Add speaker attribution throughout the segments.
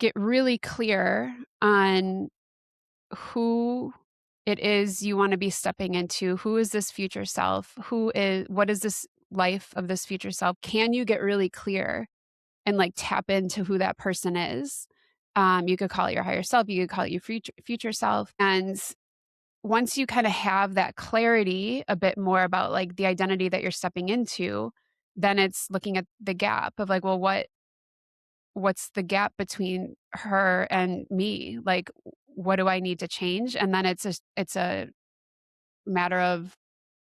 Speaker 1: get really clear on who it is you want to be stepping into. Who is this future self? What is this life of this future self? Can you get really clear and like tap into who that person is? You could call it your higher self, you could call it your future self. And once you kind of have that clarity a bit more about like the identity that you're stepping into, then it's looking at the gap of like, well, what's the gap between her and me? Like, what do I need to change? And then it's a matter of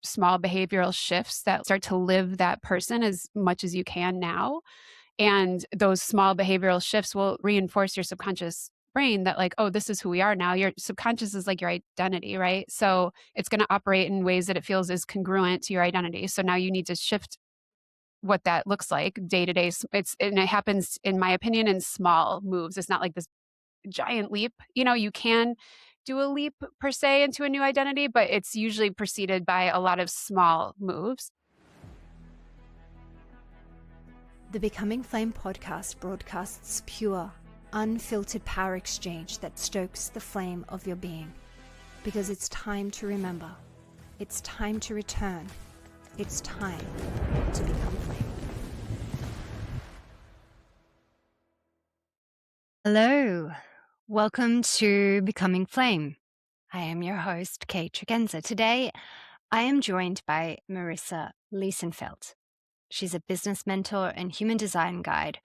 Speaker 1: small behavioral shifts that start to live that person as much as you can now. And those small behavioral shifts will reinforce your subconscious brain that like, oh, this is who we are now. Your subconscious is like your identity, right? So it's going to operate in ways that it feels is congruent to your identity. So now you need to shift what that looks like day to day. And it happens, in my opinion, in small moves. It's not like this giant leap. You can do a leap per se into a new identity, but it's usually preceded by a lot of small moves.
Speaker 2: The Becoming Flame podcast broadcasts pure, unfiltered power exchange that stokes the flame of your being. Because it's time to remember. It's time to return. It's time to become flame. Hello. Welcome to Becoming Flame. I am your host, Kait. Today, I am joined by Marissa Liesenfelt. She's a business mentor and human design guide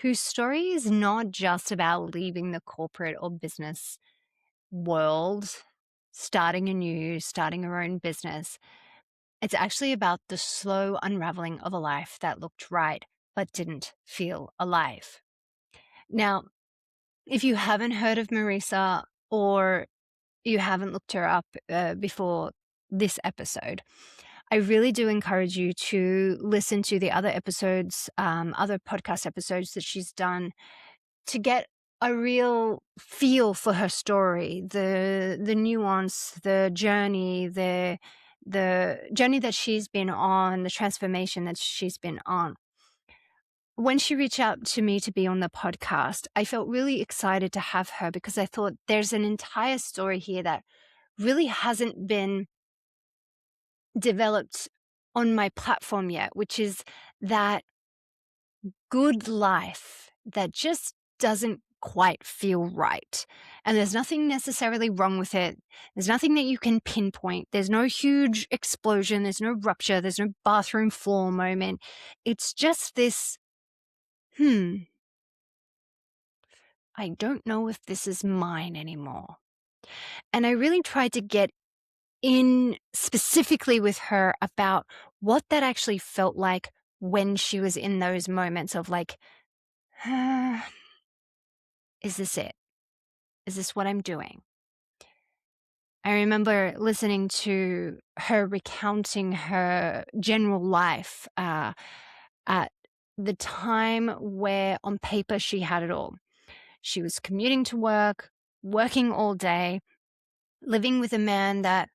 Speaker 2: whose story is not just about leaving the corporate or business world, starting her own business. It's actually about the slow unraveling of a life that looked right but didn't feel alive. Now, if you haven't heard of Marissa or you haven't looked her up before this episode, I really do encourage you to listen to the other episodes, other podcast episodes that she's done to get a real feel for her story, the nuance, the journey, the journey that she's been on, the transformation that she's been on. When she reached out to me to be on the podcast, I felt really excited to have her because I thought there's an entire story here that really hasn't been developed on my platform yet, which is that good life that just doesn't quite feel right. And there's nothing necessarily wrong with it. There's nothing that you can pinpoint. There's no huge explosion. There's no rupture. There's no bathroom floor moment. It's just this, I don't know if this is mine anymore. And I really tried to get in specifically with her about what that actually felt like when she was in those moments of like, is this it? Is this what I'm doing? I remember listening to her recounting her general life at the time where on paper she had it all. She was commuting to work, working all day, living with a man that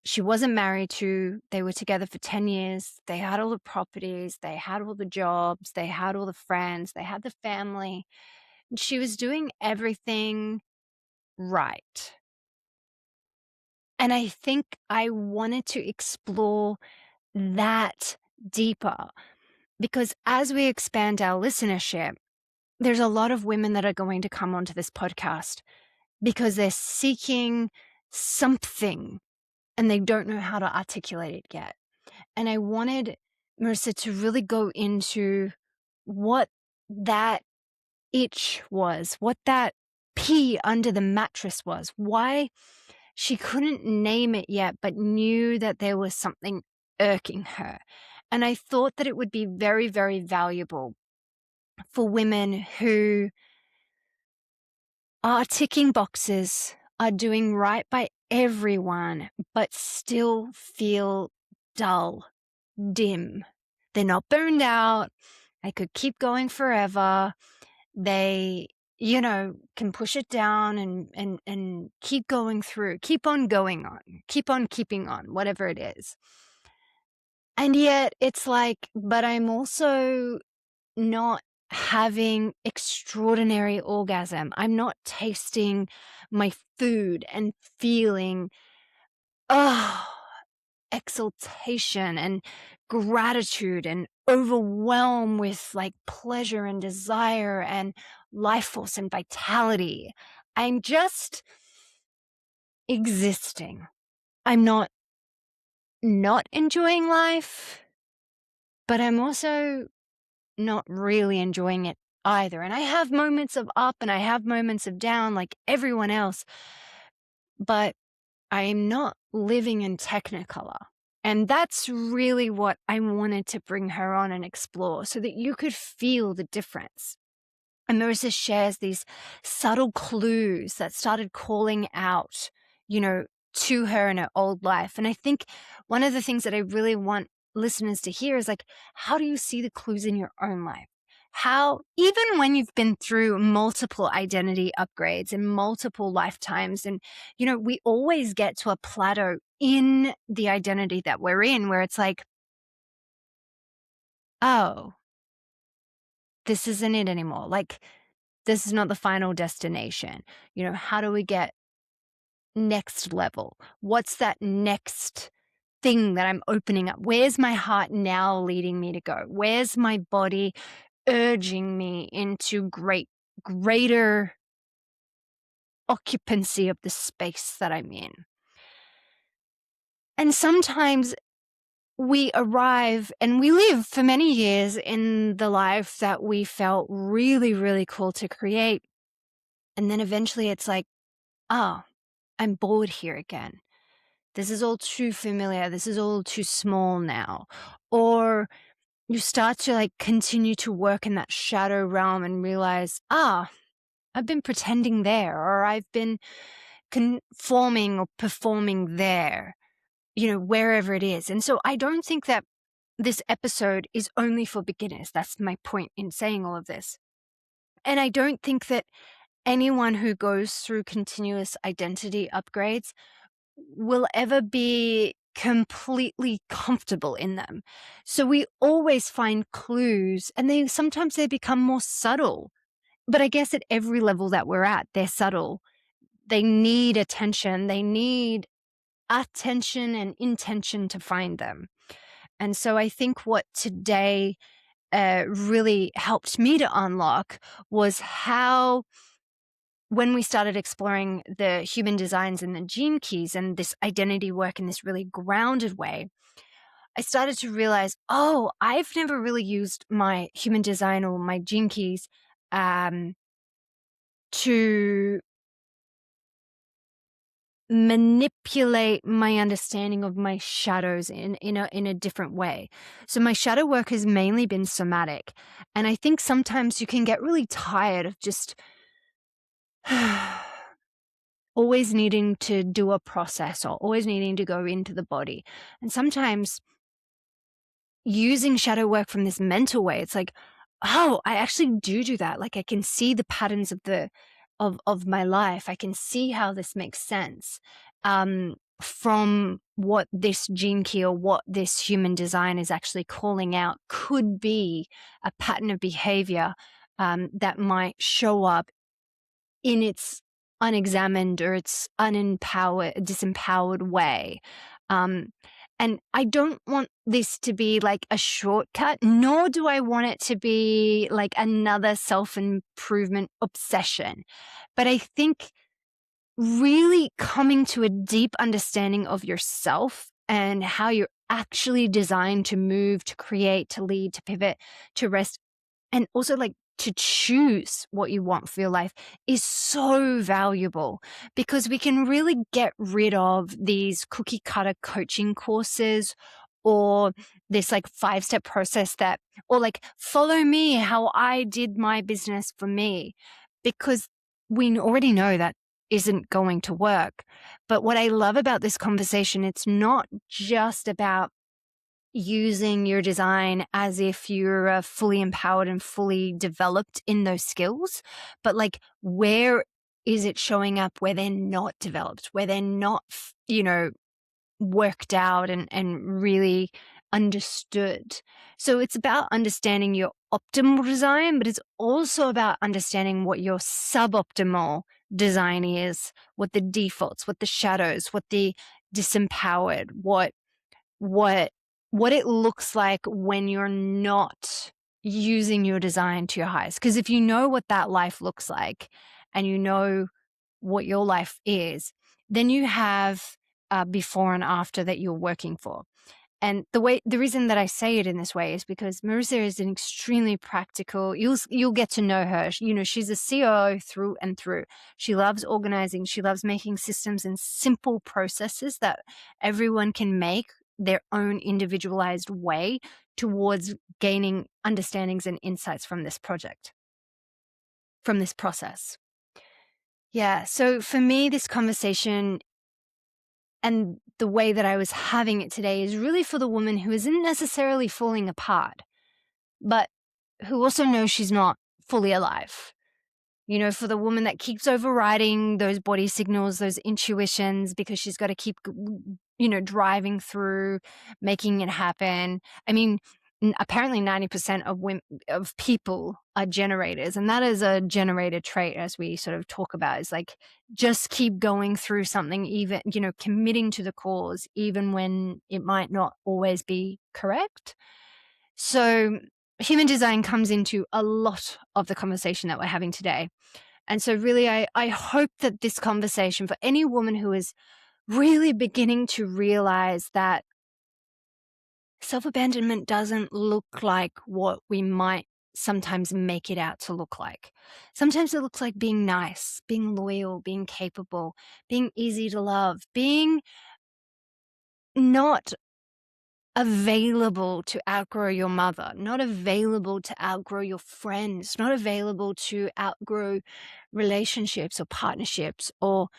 Speaker 2: she wasn't married to. They were together for 10 years. They had all the properties. They had all the jobs. They had all the friends. They had the family. And she was doing everything right. And I think I wanted to explore that deeper because as we expand our listenership, there's a lot of women that are going to come onto this podcast because they're seeking something and they don't know how to articulate it yet. And I wanted Marissa to really go into what that itch was, what that pee under the mattress was, why she couldn't name it yet, but knew that there was something irking her. And I thought that it would be very, very valuable for women who are ticking boxes, are doing right by everyone, but still feel dull, dim. They're not burned out. They could keep going forever. They, can push it down and keep going through, keep on going on, keep on keeping on, whatever it is. And yet it's like, but I'm also not having extraordinary orgasm. I'm not tasting my food and feeling, oh, exaltation and gratitude and overwhelmed with like pleasure and desire and life force and vitality. I'm just existing. I'm not enjoying life, but I'm also not really enjoying it either. And I have moments of up and I have moments of down like everyone else, but I am not living in Technicolor. And that's really what I wanted to bring her on and explore so that you could feel the difference. And Marissa shares these subtle clues that started calling out, to her in her old life. And I think one of the things that I really want listeners to hear is like, how do you see the clues in your own life? How, even when you've been through multiple identity upgrades and multiple lifetimes, and, we always get to a plateau in the identity that we're in where it's like, oh, this isn't it anymore. Like, this is not the final destination. How do we get next level? What's that next thing that I'm opening up? Where's my heart now leading me to go? Where's my body urging me into greater occupancy of the space that I'm in? And sometimes we arrive and we live for many years in the life that we felt really, really cool to create. And then eventually it's like, oh, I'm bored here again. This is all too familiar. This is all too small now. Or you start to like continue to work in that shadow realm and realize, I've been pretending there, or I've been conforming or performing there, wherever it is. And so I don't think that this episode is only for beginners. That's my point in saying all of this. And I don't think that anyone who goes through continuous identity upgrades will ever be completely comfortable in them. So we always find clues, and sometimes they become more subtle. But I guess at every level that we're at, they're subtle. They need attention. They need attention and intention to find them. And so I think what today really helped me to unlock was how, when we started exploring the human designs and the gene keys and this identity work in this really grounded way, I started to realize, I've never really used my human design or my gene keys to manipulate my understanding of my shadows in a different way. So my shadow work has mainly been somatic. And I think sometimes you can get really tired of just always needing to do a process or always needing to go into the body. And sometimes using shadow work from this mental way, it's like, I actually do that. Like I can see the patterns of my life. I can see how this makes sense from what this gene key or what this human design is actually calling out could be a pattern of behavior that might show up in its unexamined or its disempowered way. And I don't want this to be like a shortcut, nor do I want it to be like another self-improvement obsession. But I think really coming to a deep understanding of yourself and how you're actually designed to move, to create, to lead, to pivot, to rest, and also like to choose what you want for your life is so valuable, because we can really get rid of these cookie cutter coaching courses or this like 5-step process or like follow me how I did my business for me, because we already know that isn't going to work. But what I love about this conversation, it's not just about using your design as if you're fully empowered and fully developed in those skills, but like where is it showing up where they're not developed, where they're not, worked out and really understood. So it's about understanding your optimal design, but it's also about understanding what your suboptimal design is, what the defaults, what the shadows, what the disempowered, what it looks like when you're not using your design to your highest. Because if you know what that life looks like and you know what your life is, then you have before and after that you're working for. And the reason that I say it in this way is because Marissa is an extremely practical. You'll get to know her. She's a COO through and through. She loves organizing. She loves making systems and simple processes that everyone can make their own individualized way towards gaining understandings and insights from this project, from this process. Yeah. So for me, this conversation and the way that I was having it today is really for the woman who isn't necessarily falling apart, but who also knows she's not fully alive. For the woman that keeps overriding those body signals, those intuitions, because she's got to keep, driving through, making it happen. I mean, apparently 90% of people are generators, and that is a generator trait, as we sort of talk about, is like just keep going through something, even committing to the cause even when it might not always be correct. So human design comes into a lot of the conversation that we're having today. And so really I hope that this conversation, for any woman who is really beginning to realize that self-abandonment doesn't look like what we might sometimes make it out to look like. Sometimes it looks like being nice, being loyal, being capable, being easy to love, being not available to outgrow your mother, not available to outgrow your friends, not available to outgrow relationships or partnerships or,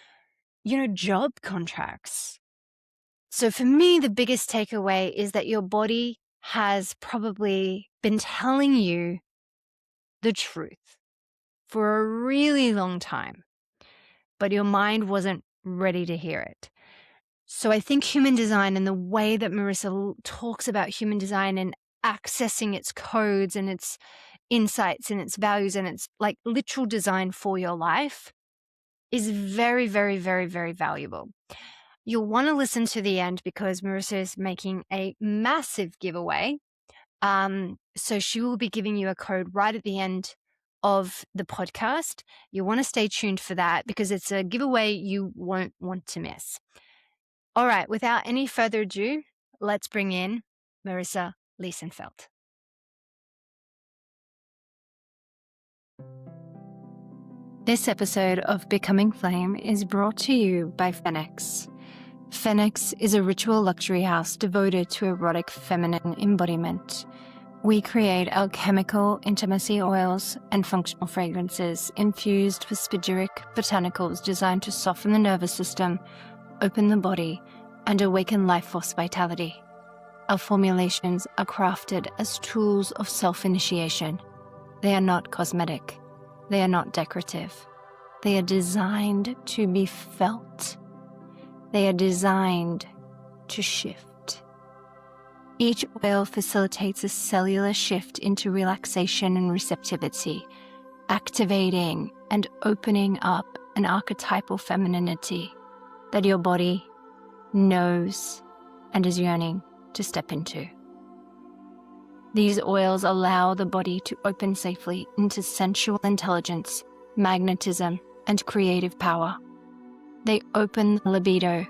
Speaker 2: job contracts. So for me, the biggest takeaway is that your body has probably been telling you the truth for a really long time, but your mind wasn't ready to hear it. So I think human design and the way that Marissa talks about human design and accessing its codes and its insights and its values and its like literal design for your life is very, very, very, very valuable. You'll want to listen to the end because Marissa is making a massive giveaway. So she will be giving you a code right at the end of the podcast. You want to stay tuned for that because it's a giveaway you won't want to miss. All right, without any further ado, let's bring in Marissa Liesenfelt. This episode of Becoming Flame is brought to you by Phoenix. Phoenix is a ritual luxury house devoted to erotic feminine embodiment. We create alchemical intimacy oils and functional fragrances infused with spagyric botanicals designed to soften the nervous system, open the body, and awaken life force vitality. Our formulations are crafted as tools of self-initiation. They are not cosmetic. They are not decorative. They are designed to be felt. They are designed to shift. Each oil facilitates a cellular shift into relaxation and receptivity, activating and opening up an archetypal femininity that your body knows and is yearning to step into. These oils allow the body to open safely into sensual intelligence, magnetism, and creative power. They open libido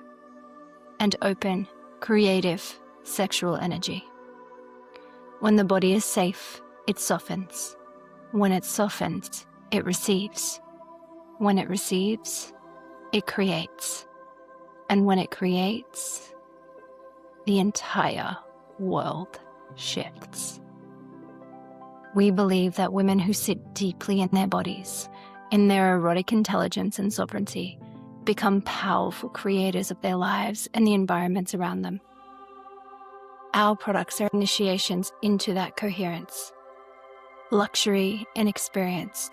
Speaker 2: and open creative sexual energy. When the body is safe, it softens. When it softens, it receives. When it receives, it creates. And when it creates, the entire world shifts. We believe that women who sit deeply in their bodies, in their erotic intelligence and sovereignty, become powerful creators of their lives and the environments around them. Our products are initiations into that coherence. Luxury in experience,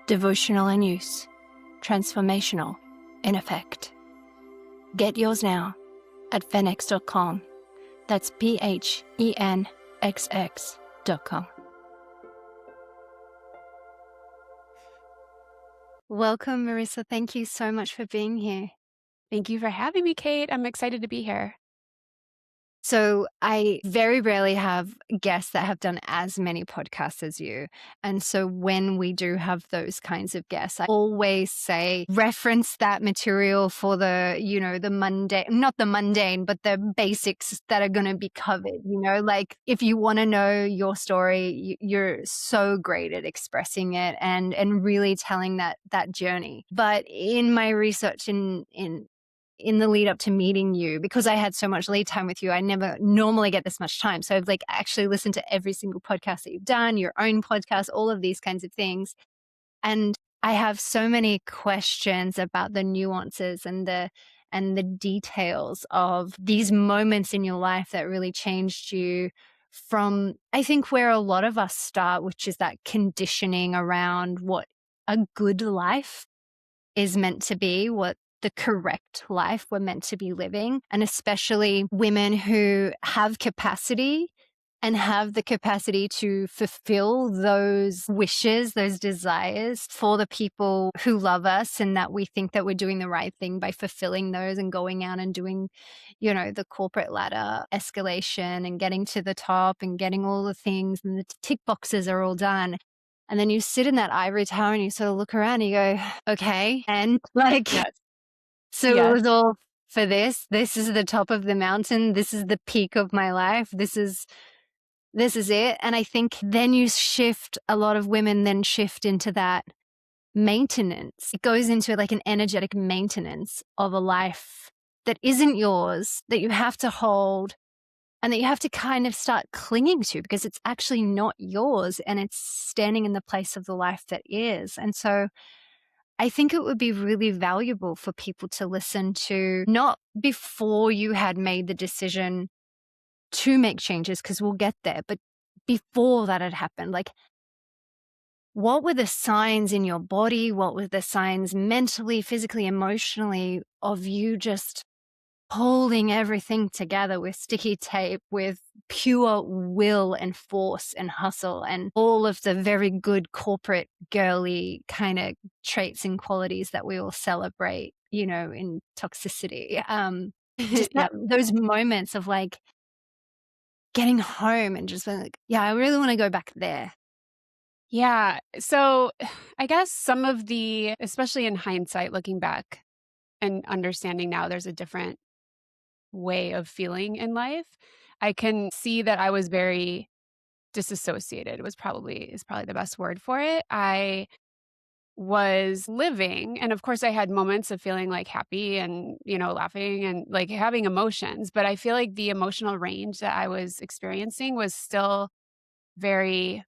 Speaker 2: devotional in use, transformational in effect. Get yours now at phoenix.com. That's PHENXX.com. Welcome, Marissa. Thank you so much for being here.
Speaker 1: Thank you for having me, Kate. I'm excited to be here.
Speaker 2: So I very rarely have guests that have done as many podcasts as you. And so when we do have those kinds of guests, I always say reference that material for the mundane, not the mundane, but the basics that are going to be covered. Like if you want to know your story, you're so great at expressing it and really telling that journey. But in my research in the lead up to meeting you, because I had so much lead time with you, I never normally get this much time. So I've actually listened to every single podcast that you've done, your own podcast, all of these kinds of things. And I have so many questions about the nuances and the details of these moments in your life that really changed you from, I think, where a lot of us start, which is that conditioning around what a good life is meant to be, what the correct life we're meant to be living, and especially women who have capacity and have the capacity to fulfill those wishes, those desires for the people who love us, and that we think that we're doing the right thing by fulfilling those and going out and doing, the corporate ladder escalation and getting to the top and getting all the things and the tick boxes are all done. And then you sit in that ivory tower and you sort of look around and you go, okay. And
Speaker 1: Yes.
Speaker 2: so it
Speaker 1: Yes.
Speaker 2: was all for this. This is the top of the mountain. This is the peak of my life. This is it. And I think then a lot of women then shift into that maintenance. It goes into an energetic maintenance of a life that isn't yours, that you have to hold and that you have to kind of start clinging to because it's actually not yours and it's standing in the place of the life that is. And so I think it would be really valuable for people to listen to, not before you had made the decision to make changes, because we'll get there, but before that had happened. What were the signs in your body? What were the signs mentally, physically, emotionally of you just holding everything together with sticky tape, with pure will and force and hustle and all of the very good corporate girly kind of traits and qualities that we all celebrate, in toxicity. Just
Speaker 1: Yep.
Speaker 2: those moments of getting home and just being yeah, I really want to go back there.
Speaker 1: Yeah. So I guess some of especially in hindsight, looking back and understanding now there's a different way of feeling in life. I can see that I was very disassociated is probably the best word for it. I was living and of course I had moments of feeling happy and, laughing and having emotions, but I feel like the emotional range that I was experiencing was still very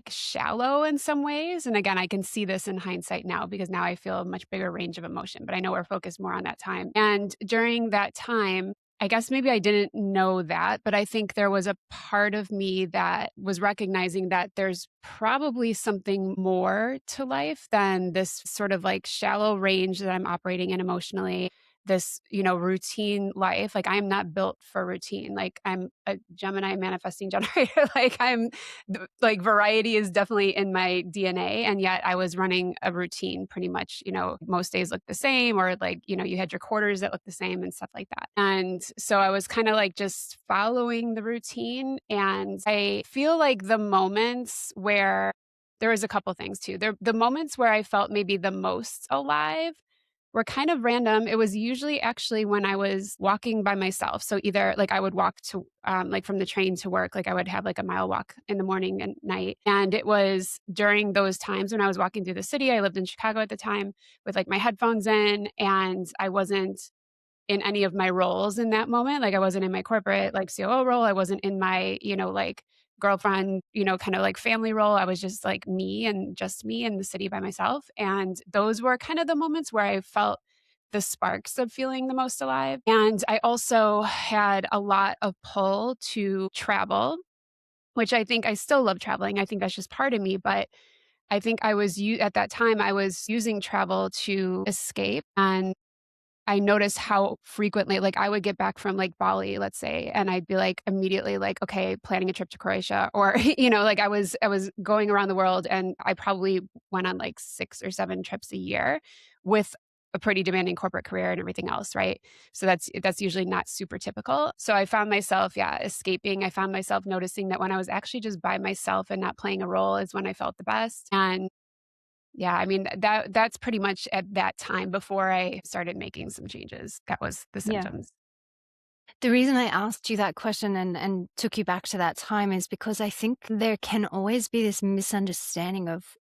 Speaker 1: shallow in some ways. And again, I can see this in hindsight now because now I feel a much bigger range of emotion, but I know we're focused more on that time. And during that time, I guess maybe I didn't know that, but I think there was a part of me that was recognizing that there's probably something more to life than this sort of shallow range that I'm operating in emotionally. This, routine life. I am not built for routine. I'm a Gemini manifesting generator. Variety is definitely in my DNA. And yet I was running a routine pretty much, most days look the same or you had your quarters that look the same and stuff like that. And so I was kind of just following the routine. And I feel like the moments where there was a couple things too. The moments where I felt maybe the most alive were kind of random. It was usually actually when I was walking by myself. So either I would walk to from the train to work, I would have a mile walk in the morning and night. And it was during those times when I was walking through the city. I lived in Chicago at the time with my headphones in, and I wasn't in any of my roles in that moment. I wasn't in my corporate COO role. I wasn't in my, girlfriend, kind of family role. I was just me and just me in the city by myself. And those were kind of the moments where I felt the sparks of feeling the most alive. And I also had a lot of pull to travel, which I think I still love traveling. I think that's just part of me. But I think at that time, I was using travel to escape. And I noticed how frequently like, I would get back from, like, Bali, let's say, and I'd be, like, immediately like, "Okay, planning a trip to Croatia," or, like, I was going around the world, and I probably went on, like, 6 or 7 trips a year with a pretty demanding corporate career and everything else, right? So that's usually not super typical. So I found myself, yeah, escaping. I found myself noticing that when I was actually just by myself and not playing a role is when I felt the best, and yeah, I mean, that's pretty much at that time before I started making some changes. That was the
Speaker 2: Yeah.
Speaker 1: symptoms.
Speaker 2: The reason I asked you that question and took you back to that time is because I think there can always be this misunderstanding of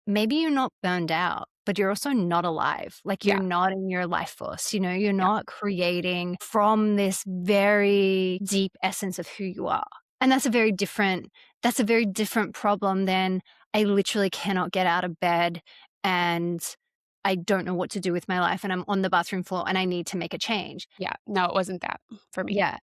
Speaker 2: maybe you're not burned out, but you're also not alive. Like you're
Speaker 1: Yeah,
Speaker 2: not in your life force, you're
Speaker 1: yeah,
Speaker 2: not creating from this very deep essence of who you are. And that's a very different problem than I literally cannot get out of bed and I don't know what to do with my life and I'm on the bathroom floor and I need to make a change.
Speaker 1: yeah. No, it wasn't that for me.
Speaker 2: Yeah.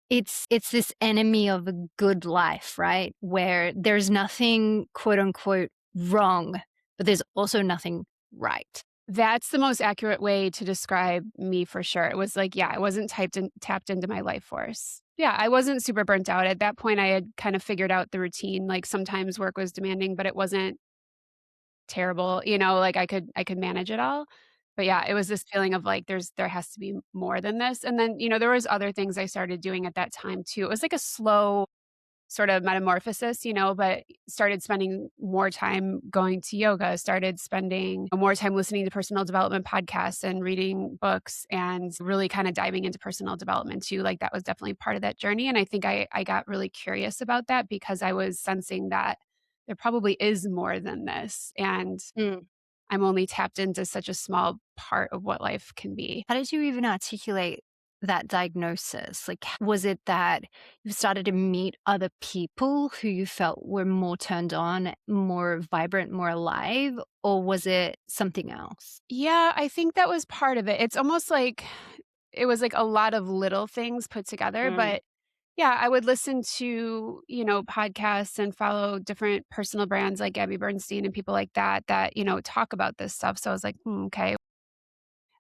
Speaker 2: It's this enemy of a good life, right? Where there's nothing quote unquote wrong, but there's also nothing right.
Speaker 1: That's the most accurate way to describe me for sure. It was like, yeah, I wasn't tapped into my life force. Yeah, I wasn't super burnt out. At that point, I had kind of figured out the routine. Like sometimes work was demanding, but it wasn't terrible, like I could manage it all. But yeah, it was this feeling of like there has to be more than this. And then, there was other things I started doing at that time too. It was like a slow sort of metamorphosis, but started spending more time going to yoga, started spending more time listening to personal development podcasts and reading books and really kind of diving into personal development too. Like that was definitely part of that journey. And I think I got really curious about that because I was sensing that there probably is more than this. And
Speaker 2: Mm.
Speaker 1: I'm only tapped into such a small part of what life can be.
Speaker 2: How did you even articulate that diagnosis? Like, was it that you started to meet other people who you felt were more turned on, more vibrant, more alive? Or was it something else?
Speaker 1: Yeah, I think that was part of it. It's almost like it was like a lot of little things put together,
Speaker 2: Mm.
Speaker 1: but yeah, I would listen to, podcasts and follow different personal brands like Gabby Bernstein and people like that, talk about this stuff. So I was like, okay.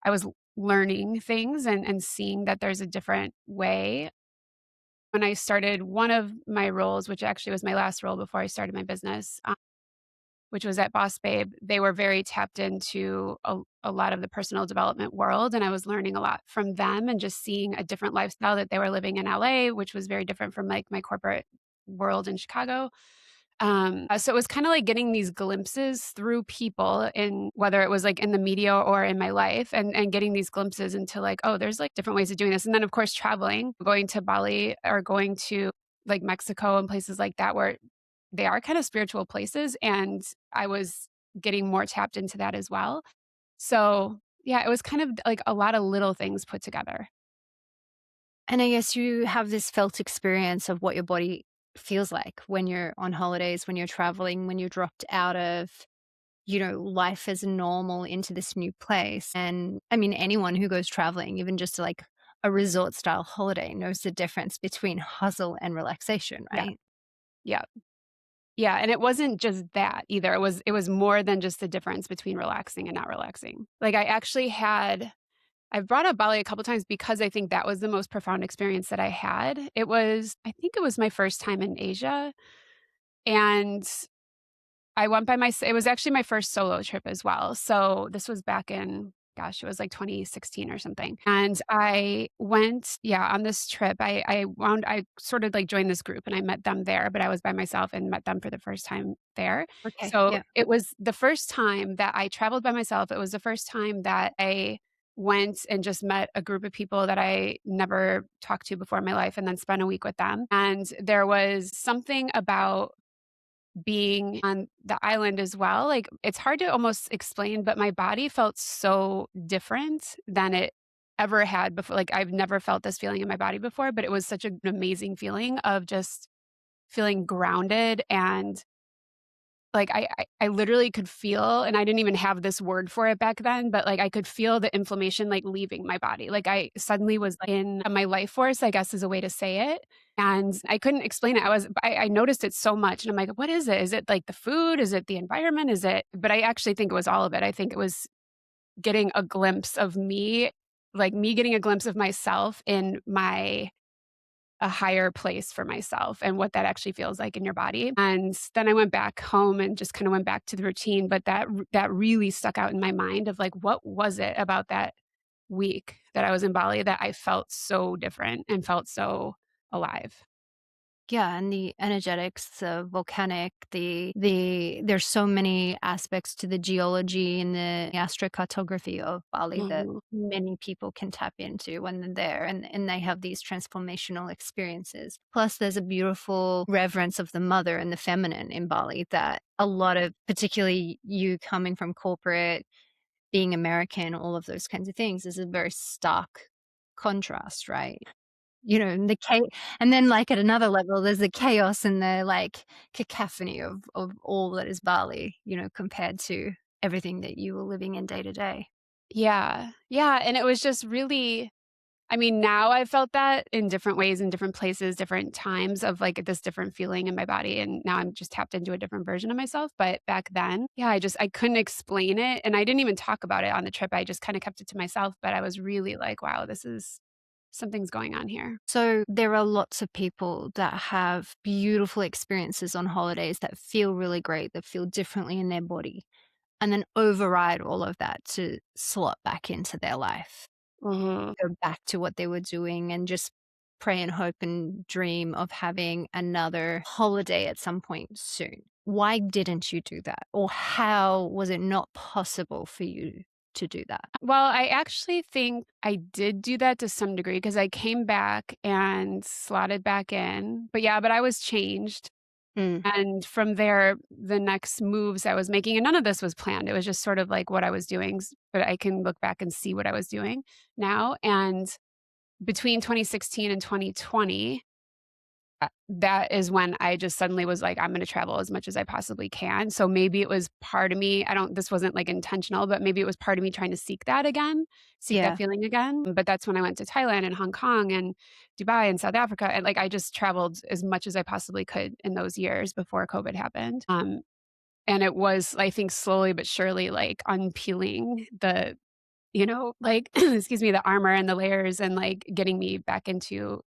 Speaker 1: I was learning things and seeing that there's a different way. When I started one of my roles, which actually was my last role before I started my business, which was at Boss Babe, they were very tapped into a lot of the personal development world, and I was learning a lot from them and just seeing a different lifestyle that they were living in LA, which was very different from, like, my corporate world in Chicago. So it was kinda like getting these glimpses through people in whether it was, like, in the media or in my life and getting these glimpses into, like, "Oh, there's, like, different ways of doing this." And then, of course, traveling, going to Bali or going to, like, Mexico and places like that where they are kind of spiritual places, and I was getting more tapped into that as well. So, yeah, it was kind of like a lot of little things put together.
Speaker 2: And I guess you have this felt experience of what your body feels like when you're on holidays, when you're traveling, when you're dropped out of, life as normal into this new place. And I mean, anyone who goes traveling, even just to like a resort style holiday, knows the difference between hustle and relaxation,
Speaker 1: Yeah,
Speaker 2: right?
Speaker 1: yeah. Yeah, and it wasn't just that either. It was more than just the difference between relaxing and not relaxing. Like, I've brought up Bali a couple times because I think that was the most profound experience that I had. I think it was my first time in Asia, and I went by my it was actually my first solo trip as well. So, this was back in gosh, it was like 2016 or something. And I went, yeah, on this trip. I sort of like joined this group and I met them there, but I was by myself and met them for the first time there.
Speaker 2: Okay.
Speaker 1: So,
Speaker 2: Yeah.
Speaker 1: it was the first time that I traveled by myself. It was the first time that I went and just met a group of people that I never talked to before in my life and then spent a week with them. And there was something about being on the island as well, like, it's hard to almost explain, but my body felt so different than it ever had before. Like, I've never felt this feeling in my body before, but it was such an amazing feeling of just feeling grounded and like, I literally could feel and I didn't even have this word for it back then, but, like, I could feel the inflammation, like, leaving my body. Like, I suddenly was like, in my life force, I guess is a way to say it, and I couldn't explain it. I noticed it so much, and I'm like, "What is it? Is it, like, the food? Is it the environment? Is it" but I actually think it was all of it. I think it was getting a glimpse of me, like, me getting a glimpse of myself in my a higher place for myself and what that actually feels like in your body. And then I went back home and just kinda went back to the routine, but that really stuck out in my mind of, like, what was it about that week that I was in Bali that I felt so different and felt so alive?
Speaker 2: Yeah, and the energetics, the volcanic, the there's so many aspects to the geology and the astrocartography of Bali that
Speaker 1: Mhm.
Speaker 2: many people can tap into when they're there, and they have these transformational experiences. Plus, there's a beautiful reverence of the mother and the feminine in Bali that a lot of, particularly you coming from corporate, being American, all of those kinds of things is a very stark contrast, right? You know, and and then, like, at another level, there's the chaos and the, like, cacophony of all that is Bali, compared to everything that you were living in day to day.
Speaker 1: Yeah. Yeah, and it was just really I mean, now I've felt that in different ways, in different places, different times of, like, this different feeling in my body, and now I'm just tapped into a different version of myself, but back then, yeah, I couldn't explain it, and I didn't even talk about it on the trip, I just kinda kept it to myself, but I was really like, "Wow, this is something's going on here."
Speaker 2: So, there are lots of people that have beautiful experiences on holidays that feel really great, that feel differently in their body, and then override all of that to slot back into their life.
Speaker 1: Mhm.
Speaker 2: Go back to what they were doing and just pray and hope and dream of having another holiday at some point soon. Why didn't you do that? Or how was it not possible for you to do that?
Speaker 1: Well, I actually think I did do that to some degree because I came back and slotted back in, but I was changed.
Speaker 2: Mm,
Speaker 1: And from there, the next moves I was making and none of this was planned, it was just sort of like what I was doing, but I can look back and see what I was doing now, and between 2016 and 2020, that is when I just suddenly was like, "I'm gonna travel as much as I possibly can." So maybe it was part of me I don't this wasn't, like, intentional, but maybe it was part of me trying to seek that again, seek that
Speaker 2: yeah.
Speaker 1: feeling again, but that's when I went to Thailand and Hong Kong and Dubai and South Africa, and, like, I just traveled as much as I possibly could in those years before COVID happened, and it was, I think, slowly but surely, like, unpeeling the like, excuse me, the armor and the layers and, like, getting me back into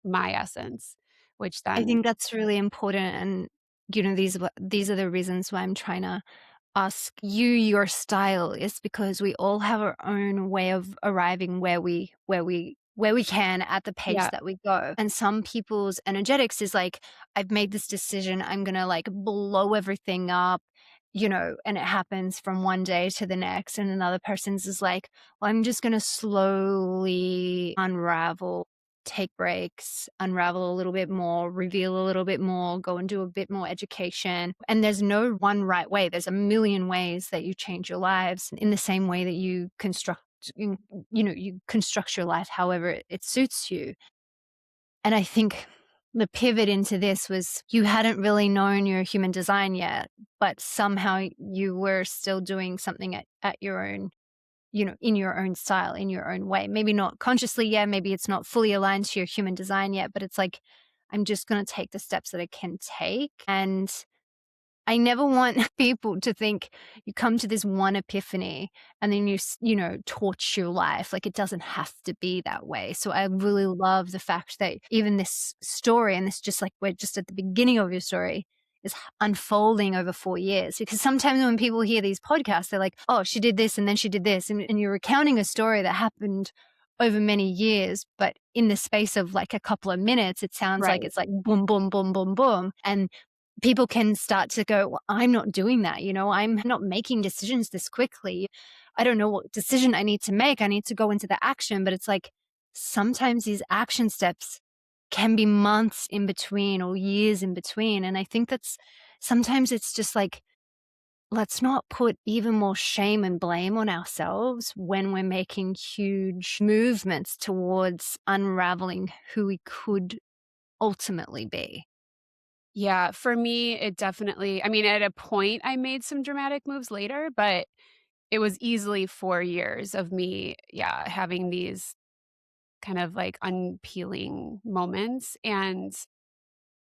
Speaker 1: my essence, which
Speaker 2: I
Speaker 1: then
Speaker 2: think that's really important, and, these are the reasons why I'm trying to ask you your style is because we all have our own way of arriving where we can at the pace
Speaker 1: yeah.
Speaker 2: that we go. And some people's energetics is like, I've made this decision, I'm gonna like blow everything up, and it happens from one day to the next. And another person's is like, well, I'm just gonna slowly unravel, take breaks, unravel a little bit more, reveal a little bit more, go and do a bit more education. And there's no one right way. There's a million ways that you change your lives in the same way that you construct your life however it suits you. And I think the pivot into this was you hadn't really known your human design yet, but somehow you were still doing something at your own, in your own style, in your own way. Maybe not consciously yet, maybe it's not fully aligned to your human design yet, but it's like, I'm just going to take the steps that I can take. And I never want people to think you come to this one epiphany and then torch your life. Like, it doesn't have to be that way. So I really love the fact that even this story, and this just like we're just at the beginning of your story, is unfolding over 4 years. Because sometimes when people hear these podcasts, they're like, oh, she did this and then she did this. And you're recounting a story that happened over many years, but in the space of like a couple of minutes, it sounds like
Speaker 1: Right.
Speaker 2: it's like boom, boom, boom, boom, boom. And people can start to go, well, I'm not doing that. I'm not making decisions this quickly. I don't know what decision I need to make. I need to go into the action. But it's like sometimes these action steps can be months in between or years in between. And I think that's sometimes it's just like, let's not put even more shame and blame on ourselves when we're making huge movements towards unraveling who we could ultimately be.
Speaker 1: Yeah, for me, it definitely I mean, at a point, I made some dramatic moves later, but it was easily 4 years of me, yeah, having these kind of, like, unpeeling moments, and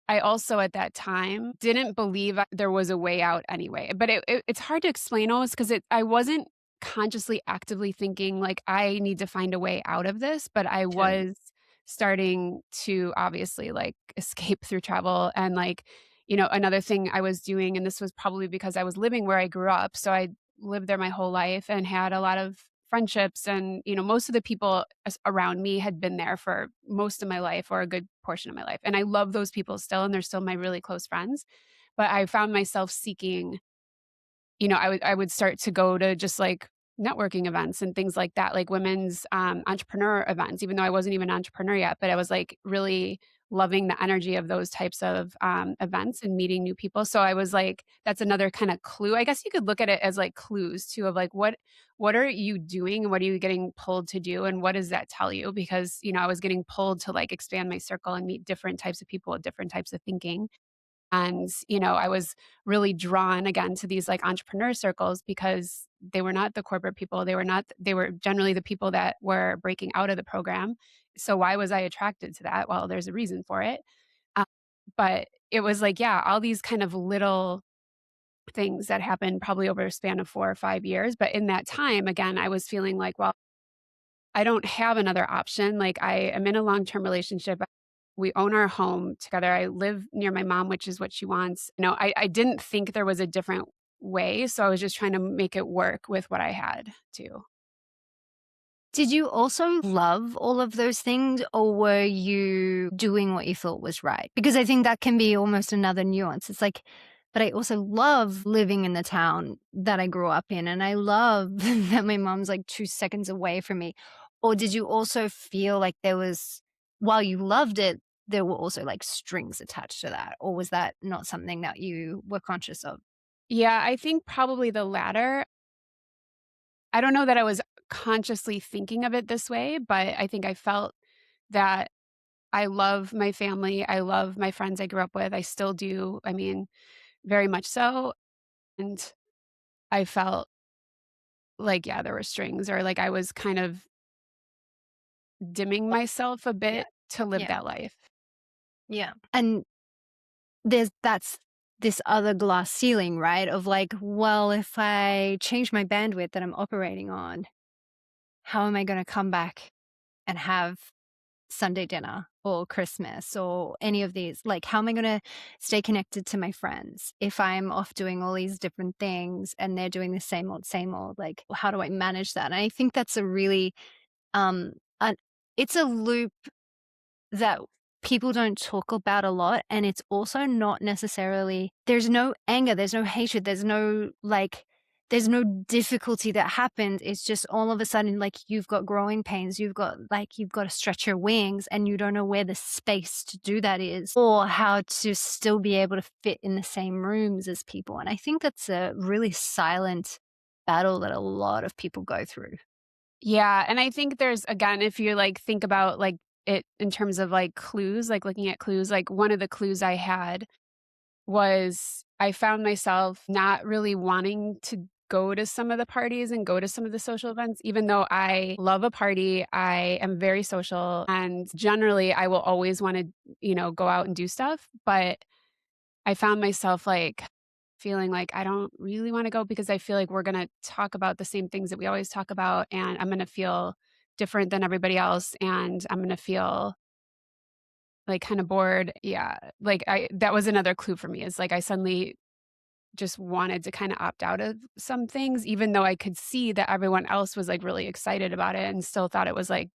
Speaker 1: I also, at that time, didn't believe there was a way out anyway, but it's hard to explain almost 'cause I wasn't consciously actively thinking like I need to find a way out of this, but I
Speaker 2: Totally.
Speaker 1: was starting to obviously like escape through travel and like, another thing I was doing, and this was probably because I was living where I grew up. So I lived there my whole life and had a lot of friendships, and most of the people around me had been there for most of my life or a good portion of my life, and I love those people still, and they're still my really close friends. But I found myself seeking, I would start to go to just, like, networking events and things like that, like women's, entrepreneur events, even though I wasn't even an entrepreneur yet, but I was, like, really loving the energy of those types of, events and meeting new people, so I was like that's another kinda clue. I guess you could look at it as, like, clues too of, like, what are you doing, and what are you getting pulled to do, and what does that tell you? Because, I was getting pulled to, like, expand my circle and meet different types of people with different types of thinking. And, I was really drawn again to these like entrepreneur circles because they were not the corporate people. They were generally the people that were breaking out of the program. So why was I attracted to that? Well, there's a reason for it. Uh, but it was like, yeah, all these kind of little things that happened probably over a span of 4 or 5 years. But in that time, again, I was feeling like, well, I don't have another option. Like I am in a long-term relationship. We own our home together. I live near my mom, which is what she wants. I didn't think there was a different way. So I was just trying to make it work with what I had too.
Speaker 2: Did you also love all of those things, or were you doing what you thought was right? Because I think that can be almost another nuance. It's like, but I also love living in the town that I grew up in, and I love that my mom's like 2 seconds away from me. Or did you also feel like there was, while you loved it, there were also like strings attached to that? Or was that not something that you were conscious of?
Speaker 1: Yeah, I think probably the latter. I don't know that I was consciously thinking of it this way, but I think I felt that I love my family. I love my friends I grew up with. I still do. I mean, very much so. And I felt like, yeah, there were strings or like I was kind of dimming myself a
Speaker 2: Yeah.
Speaker 1: bit to live
Speaker 2: Yeah.
Speaker 1: that life.
Speaker 2: Yeah. And that's this other glass ceiling, right? Of like, well, if I change my bandwidth that I'm operating on, how am I going to come back and have Sunday dinner or Christmas or any of these? Like, how am I going to stay connected to my friends if I'm off doing all these different things and they're doing the same old, same old? Like, how do I manage that? And I think that's a really, um, an, it's a loop that people don't talk about a lot, and it's also not necessarily, there's no anger, there's no hatred, there's no, like, there's no difficulty that happened. It's just all of a sudden, like, you've got growing pains, you've got to stretch your wings, and you don't know where the space to do that is, or how to still be able to fit in the same rooms as people, and I think that's a really silent battle that a lot of people go through.
Speaker 1: Yeah, and I think there's again, if you, like, think about, like, it in terms of, like, clues, like, looking at clues, like, one of the clues I had was I found myself not really wanting to go to some of the parties and go to some of the social events, even though I love a party, I am very social, and generally, I will always wanna, go out and do stuff, but I found myself, like, feeling like I don't really wanna go because I feel like we're gonna talk about the same things that we always talk about, and I'm gonna feel different than everybody else, and I'm gonna feel, like, kinda bored. Yeah, like, I that was another clue for me is, like, I suddenly just wanted to kinda opt out of some things, even though I could see that everyone else was, like, really excited about it and still thought it was, like,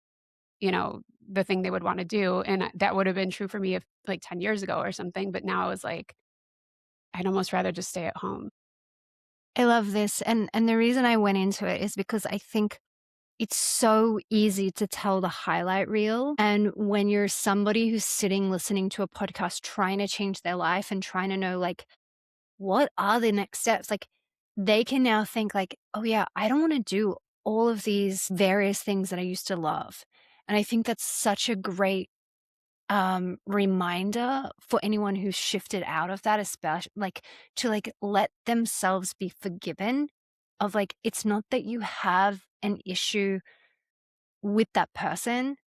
Speaker 1: the thing they would wanna do, and that would have been true for me if like, 10 years ago or something, but now I was like, I'd almost rather just stay at home.
Speaker 2: I love this, and the reason I went into it is because I think it's so easy to tell the highlight reel. And when you're somebody who's sitting listening to a podcast trying to change their life and trying to know, like, what are the next steps? Like, they can now think, like, oh, yeah, I don't want to do all of these various things that I used to love. And I think that's such a great reminder for anyone who's shifted out of that, especially like to like let themselves be forgiven of like, it's not that you have an issue with that person.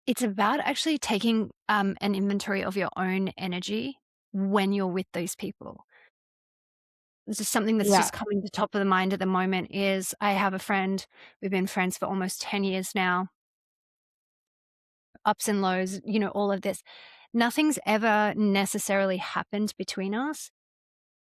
Speaker 2: It's about actually taking an inventory of your own energy when you're with those people. just something that's
Speaker 1: Yeah.
Speaker 2: just coming to top of the mind at the moment is I have a friend, we've been friends for almost 10 years now, ups and lows, all of this. Nothing's ever necessarily happened between us,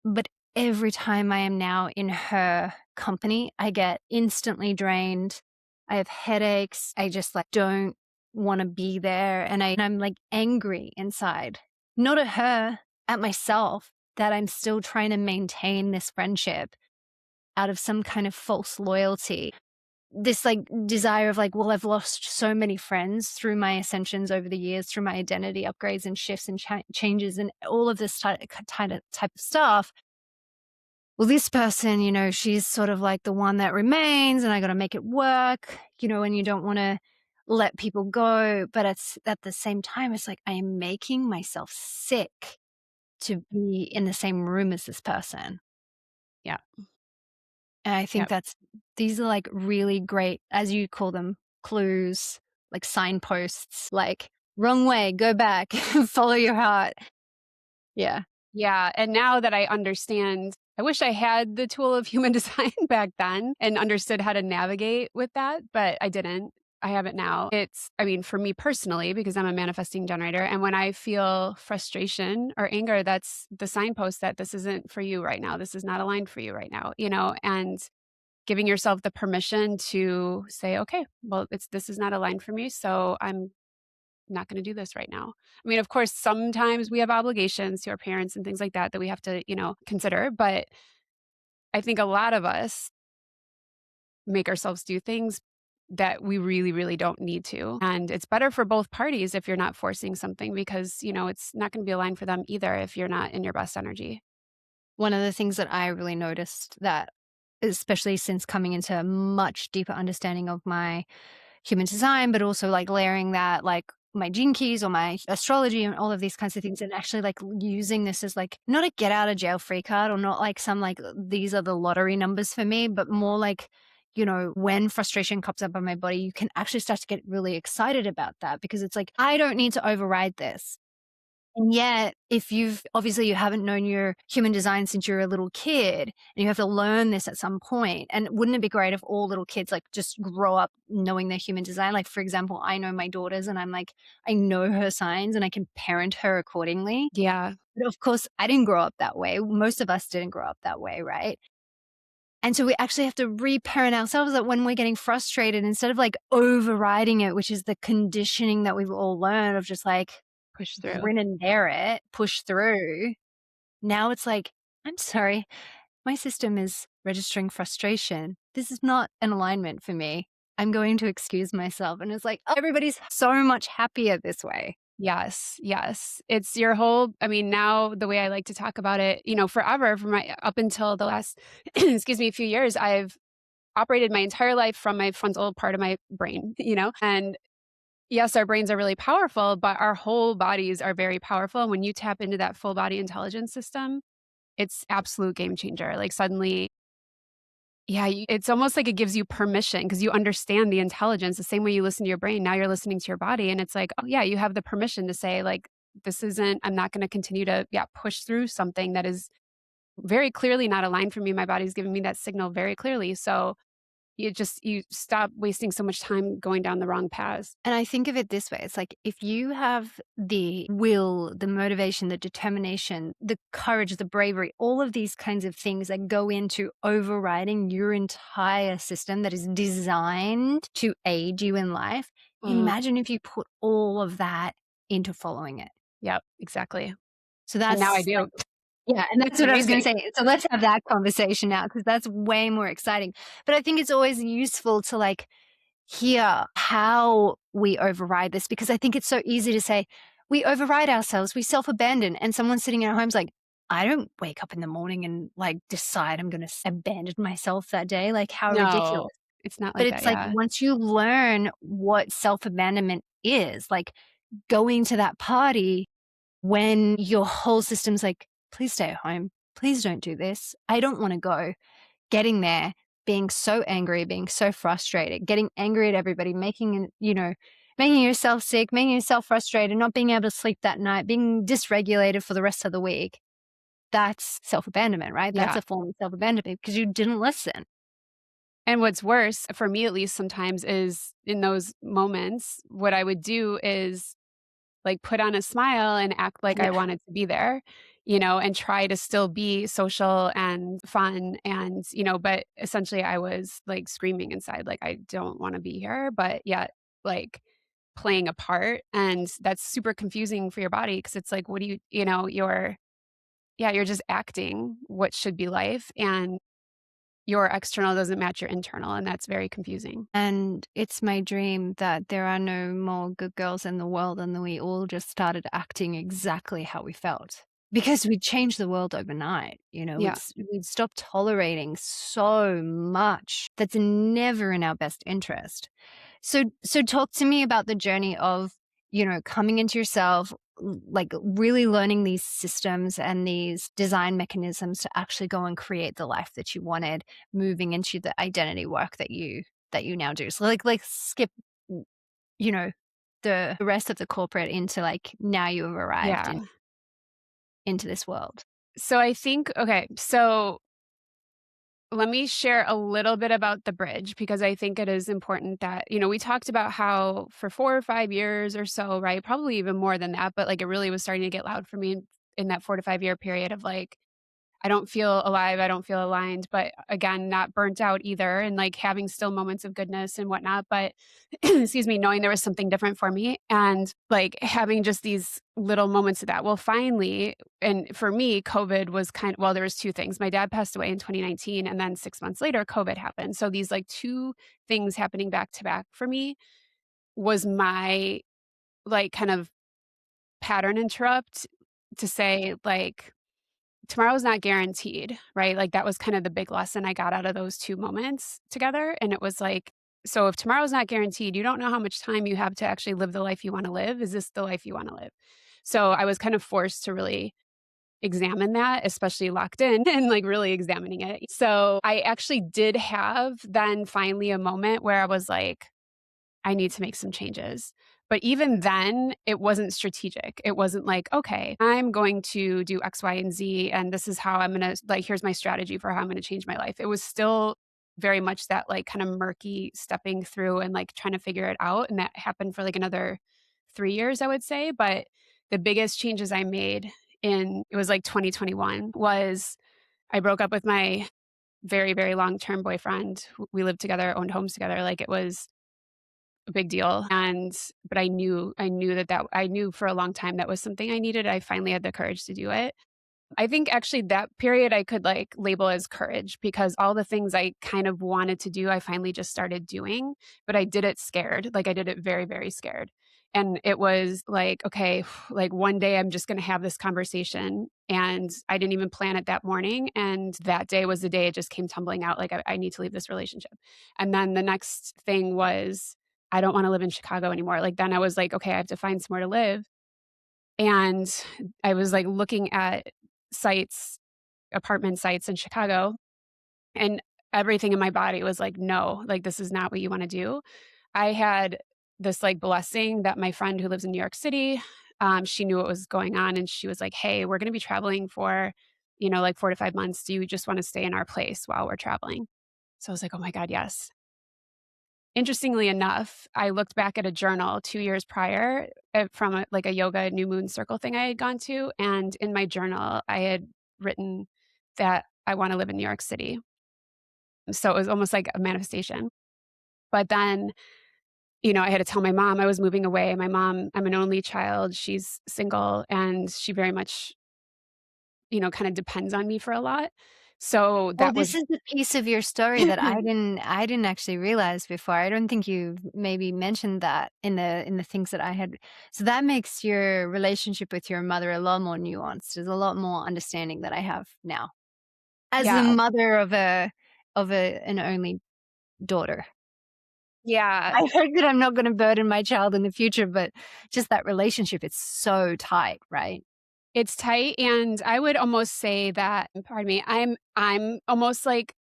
Speaker 2: but every time I am now in her company, I get instantly drained. I have headaches. I just like don't want to be there. And I'm like angry inside, not at her, at myself, that I'm still trying to maintain this friendship out of some kind of false loyalty. This like desire of like, well, I've lost so many friends through my ascensions over the years, through my identity upgrades and shifts and changes and all of this type of stuff. Well, this person, she's sort of like the one that remains, and I got to make it work, and you don't want to let people go. But it's at the same time, it's like I am making myself sick to be in the same room as this person.
Speaker 1: Yeah.
Speaker 2: And I think
Speaker 1: Yep.
Speaker 2: these are like really great, as you call them, clues, like signposts, like wrong way, go back, follow your heart. Yeah.
Speaker 1: Yeah, and now that I understand, I wish I had the tool of human design back then and understood how to navigate with that, but I didn't. I have it now. I mean, for me personally, because I'm a manifesting generator, and when I feel frustration or anger, that's the signpost that this isn't for you right now. This is not aligned for you right now, and giving yourself the permission to say, okay, well, this is not aligned for me. So I'm not going to do this right now. I mean, of course, sometimes we have obligations to our parents and things like that that we have to, consider. But I think a lot of us make ourselves do things that we really, really don't need to. And it's better for both parties if you're not forcing something because, it's not going to be aligned for them either if you're not in your best energy.
Speaker 2: One of the things that I really noticed that, especially since coming into a much deeper understanding of my human design, but also like layering that, like my gene keys or my astrology and all of these kinds of things, and actually like using this as like not a get out of jail free card or not like some like these are the lottery numbers for me, but more like, when frustration comes up on my body, you can actually start to get really excited about that because it's like, I don't need to override this. And yet, if you haven't known your human design since you're a little kid and you have to learn this at some point, and wouldn't it be great if all little kids like just grow up knowing their human design? Like, for example, I know my daughters and I'm like, I know her signs and I can parent her accordingly.
Speaker 1: Yeah.
Speaker 2: But of course, I didn't grow up that way. Most of us didn't grow up that way, right? And so we actually have to reparent ourselves that when we're getting frustrated, instead of like overriding it, which is the conditioning that we've all learned of just like,
Speaker 1: Push through.
Speaker 2: grin and bear it, push through. Now it's like, I'm sorry, my system is registering frustration. This is not an alignment for me. I'm going to excuse myself. And it's like, oh, everybody's so much happier this way.
Speaker 1: Yes, yes. It's your I mean, now the way I like to talk about it, forever, from my up until the last, excuse me, few years, I've operated my entire life from my frontal part of my brain, and yes, our brains are really powerful, but our whole bodies are very powerful. And when you tap into that full body intelligence system, it's absolute game changer. Like suddenly, yeah, it's almost like it gives you permission because you understand the intelligence the same way you listen to your brain. Now you're listening to your body, and it's like, oh yeah, you have the permission to say like, this isn't. I'm not going to continue to push through something that is very clearly not aligned for me. My body's giving me that signal very clearly. So you stop wasting so much time going down the wrong paths.
Speaker 2: And I think of it this way. It's like if you have the will, the motivation, the determination, the courage, the bravery, all of these kinds of things that go into overriding your entire system that is designed to aid you in life,
Speaker 1: Mm,
Speaker 2: imagine if you put all of that into following it.
Speaker 1: yep, exactly.
Speaker 2: So
Speaker 1: And now I
Speaker 2: that's like,
Speaker 1: do.
Speaker 2: yeah, and that's
Speaker 1: It's
Speaker 2: what I was gonna
Speaker 1: amazing.
Speaker 2: say. So let's have that conversation now because that's way more exciting. But I think it's always useful to like hear how we override this because I think it's so easy to say, we override ourselves, we self-abandon, and someone sitting at home's like, I don't wake up in the morning and like decide I'm gonna abandon myself that day. Like, how ridiculous.
Speaker 1: No, it's not
Speaker 2: But
Speaker 1: like that.
Speaker 2: it's like
Speaker 1: Yeah.
Speaker 2: once you learn what self-abandonment is, like going to that party when your whole system's like, please stay at home. Please don't do this. I don't want to go. Getting there, being so angry, being so frustrated, getting angry at everybody, making yourself sick, making yourself frustrated, not being able to sleep that night, being dysregulated for the rest of the week. That's self-abandonment, right? That's
Speaker 1: Yeah.
Speaker 2: a form of self-abandonment because you didn't listen.
Speaker 1: And what's worse, for me at least sometimes, is in those moments, what I would do is, like, put on a smile and act like I
Speaker 2: Yeah.
Speaker 1: wanted to be there, you know, and try to still be social and fun and, you know, but essentially I was, like, screaming inside, like, "I don't wanna be here," but yet, like, playing a part, and that's super confusing for your body because it's like, what do you know, you're just acting what should be life, and your external doesn't match your internal, and that's very confusing.
Speaker 2: And it's my dream that there are no more good girls in the world and that we all just started acting exactly how we felt. Because we'd change the world overnight, you know,
Speaker 1: Yeah.
Speaker 2: we'd stop tolerating so much that's never in our best interest. So talk to me about the journey of, you know, coming into yourself, like really learning these systems and these design mechanisms to actually go and create the life that you wanted, moving into the identity work that you now do. So like skip, you know, the rest of the corporate into like now you have arrived
Speaker 1: Yeah.
Speaker 2: into this world.
Speaker 1: So I think okay, so let me share a little bit about the bridge because I think it is important that, you know, we talked about how for 4 or 5 years or so, right? Probably even more than that, but like it really was starting to get loud for me in that 4 to 5 year period of like I don't feel alive, I don't feel aligned, but again, not burnt out either, and, like, having still moments of goodness and whatnot, but excuse me, knowing there was something different for me and, like, having just these little moments of that. Well, finally and for me, COVID was well, there was 2 things. My dad passed away in 2019, and then 6 months later, COVID happened. So these, like, 2 things happening back to back for me was my, like, kind of pattern interrupt to say, like tomorrow's not guaranteed, right? Like, that was kind of the big lesson I got out of those 2 moments together, and it was like, so if tomorrow's not guaranteed, you don't know how much time you have to actually live the life you wanna live. Is this the life you wanna live? So, I was kind of forced to really examine that, especially locked in and, like, really examining it. So, I actually did have then finally a moment where I was like I need to make some changes. But even then, it wasn't strategic. It wasn't like, okay, I'm going to do X, Y, and Z, and this is how I'm gonna like, here's my strategy for how I'm gonna change my life. It was still very much that like kind of murky stepping through and like trying to figure it out. And that happened for like another 3 years, I would say. But the biggest changes I made in it was like 2021 was I broke up with my very, very long term boyfriend. We lived together, owned homes together. Like it was a big deal, and but I knew that I knew for a long time that was something I needed. I finally had the courage to do it. I think actually that period I could, like, label as courage because all the things I kind of wanted to do, I finally just started doing, but I did it scared, like, I did it very, very scared, and it was like, "Okay, like, one day I'm just gonna have this conversation," and I didn't even plan it that morning, and that day was the day it just came tumbling out, like, I need to leave this relationship, and then the next thing was, I don't wanna live in Chicago anymore, like, then I was like, "Okay, I have to find somewhere to live," and I was, like, looking at sites apartment sites in Chicago, and everything in my body was like, "No, like, this is not what you wanna do." I had this, like, blessing that my friend who lives in New York City, she knew what was going on, and she was like, "Hey, we're gonna be traveling for, you know, like, 4 to 5 months. Do you just wanna stay in our place while we're traveling?" So I was like, "Oh my god, yes." Interestingly enough, I looked back at a journal 2 years prior, from like, a yoga new moon circle thing I had gone to, and in my journal, I had written that I wanna live in New York City. So it was almost like a manifestation. But then, you know, I had to tell my mom I was moving away. My mom I'm an only child, she's single, and she very much, you know, kinda depends on me for a lot. So
Speaker 2: Well,
Speaker 1: that
Speaker 2: this
Speaker 1: was
Speaker 2: is the piece of your story that I didn't actually realize before. I don't think you maybe mentioned that in the things that I had. So that makes your relationship with your mother a lot more nuanced. There's a lot more understanding that I have now as the
Speaker 1: yeah,
Speaker 2: mother of an only daughter.
Speaker 1: yeah.
Speaker 2: I hope that I'm not gonna burden my child in the future, but just that relationship, it's so tight, right?
Speaker 1: It's tight, and I would almost say that pardon me, I'm almost like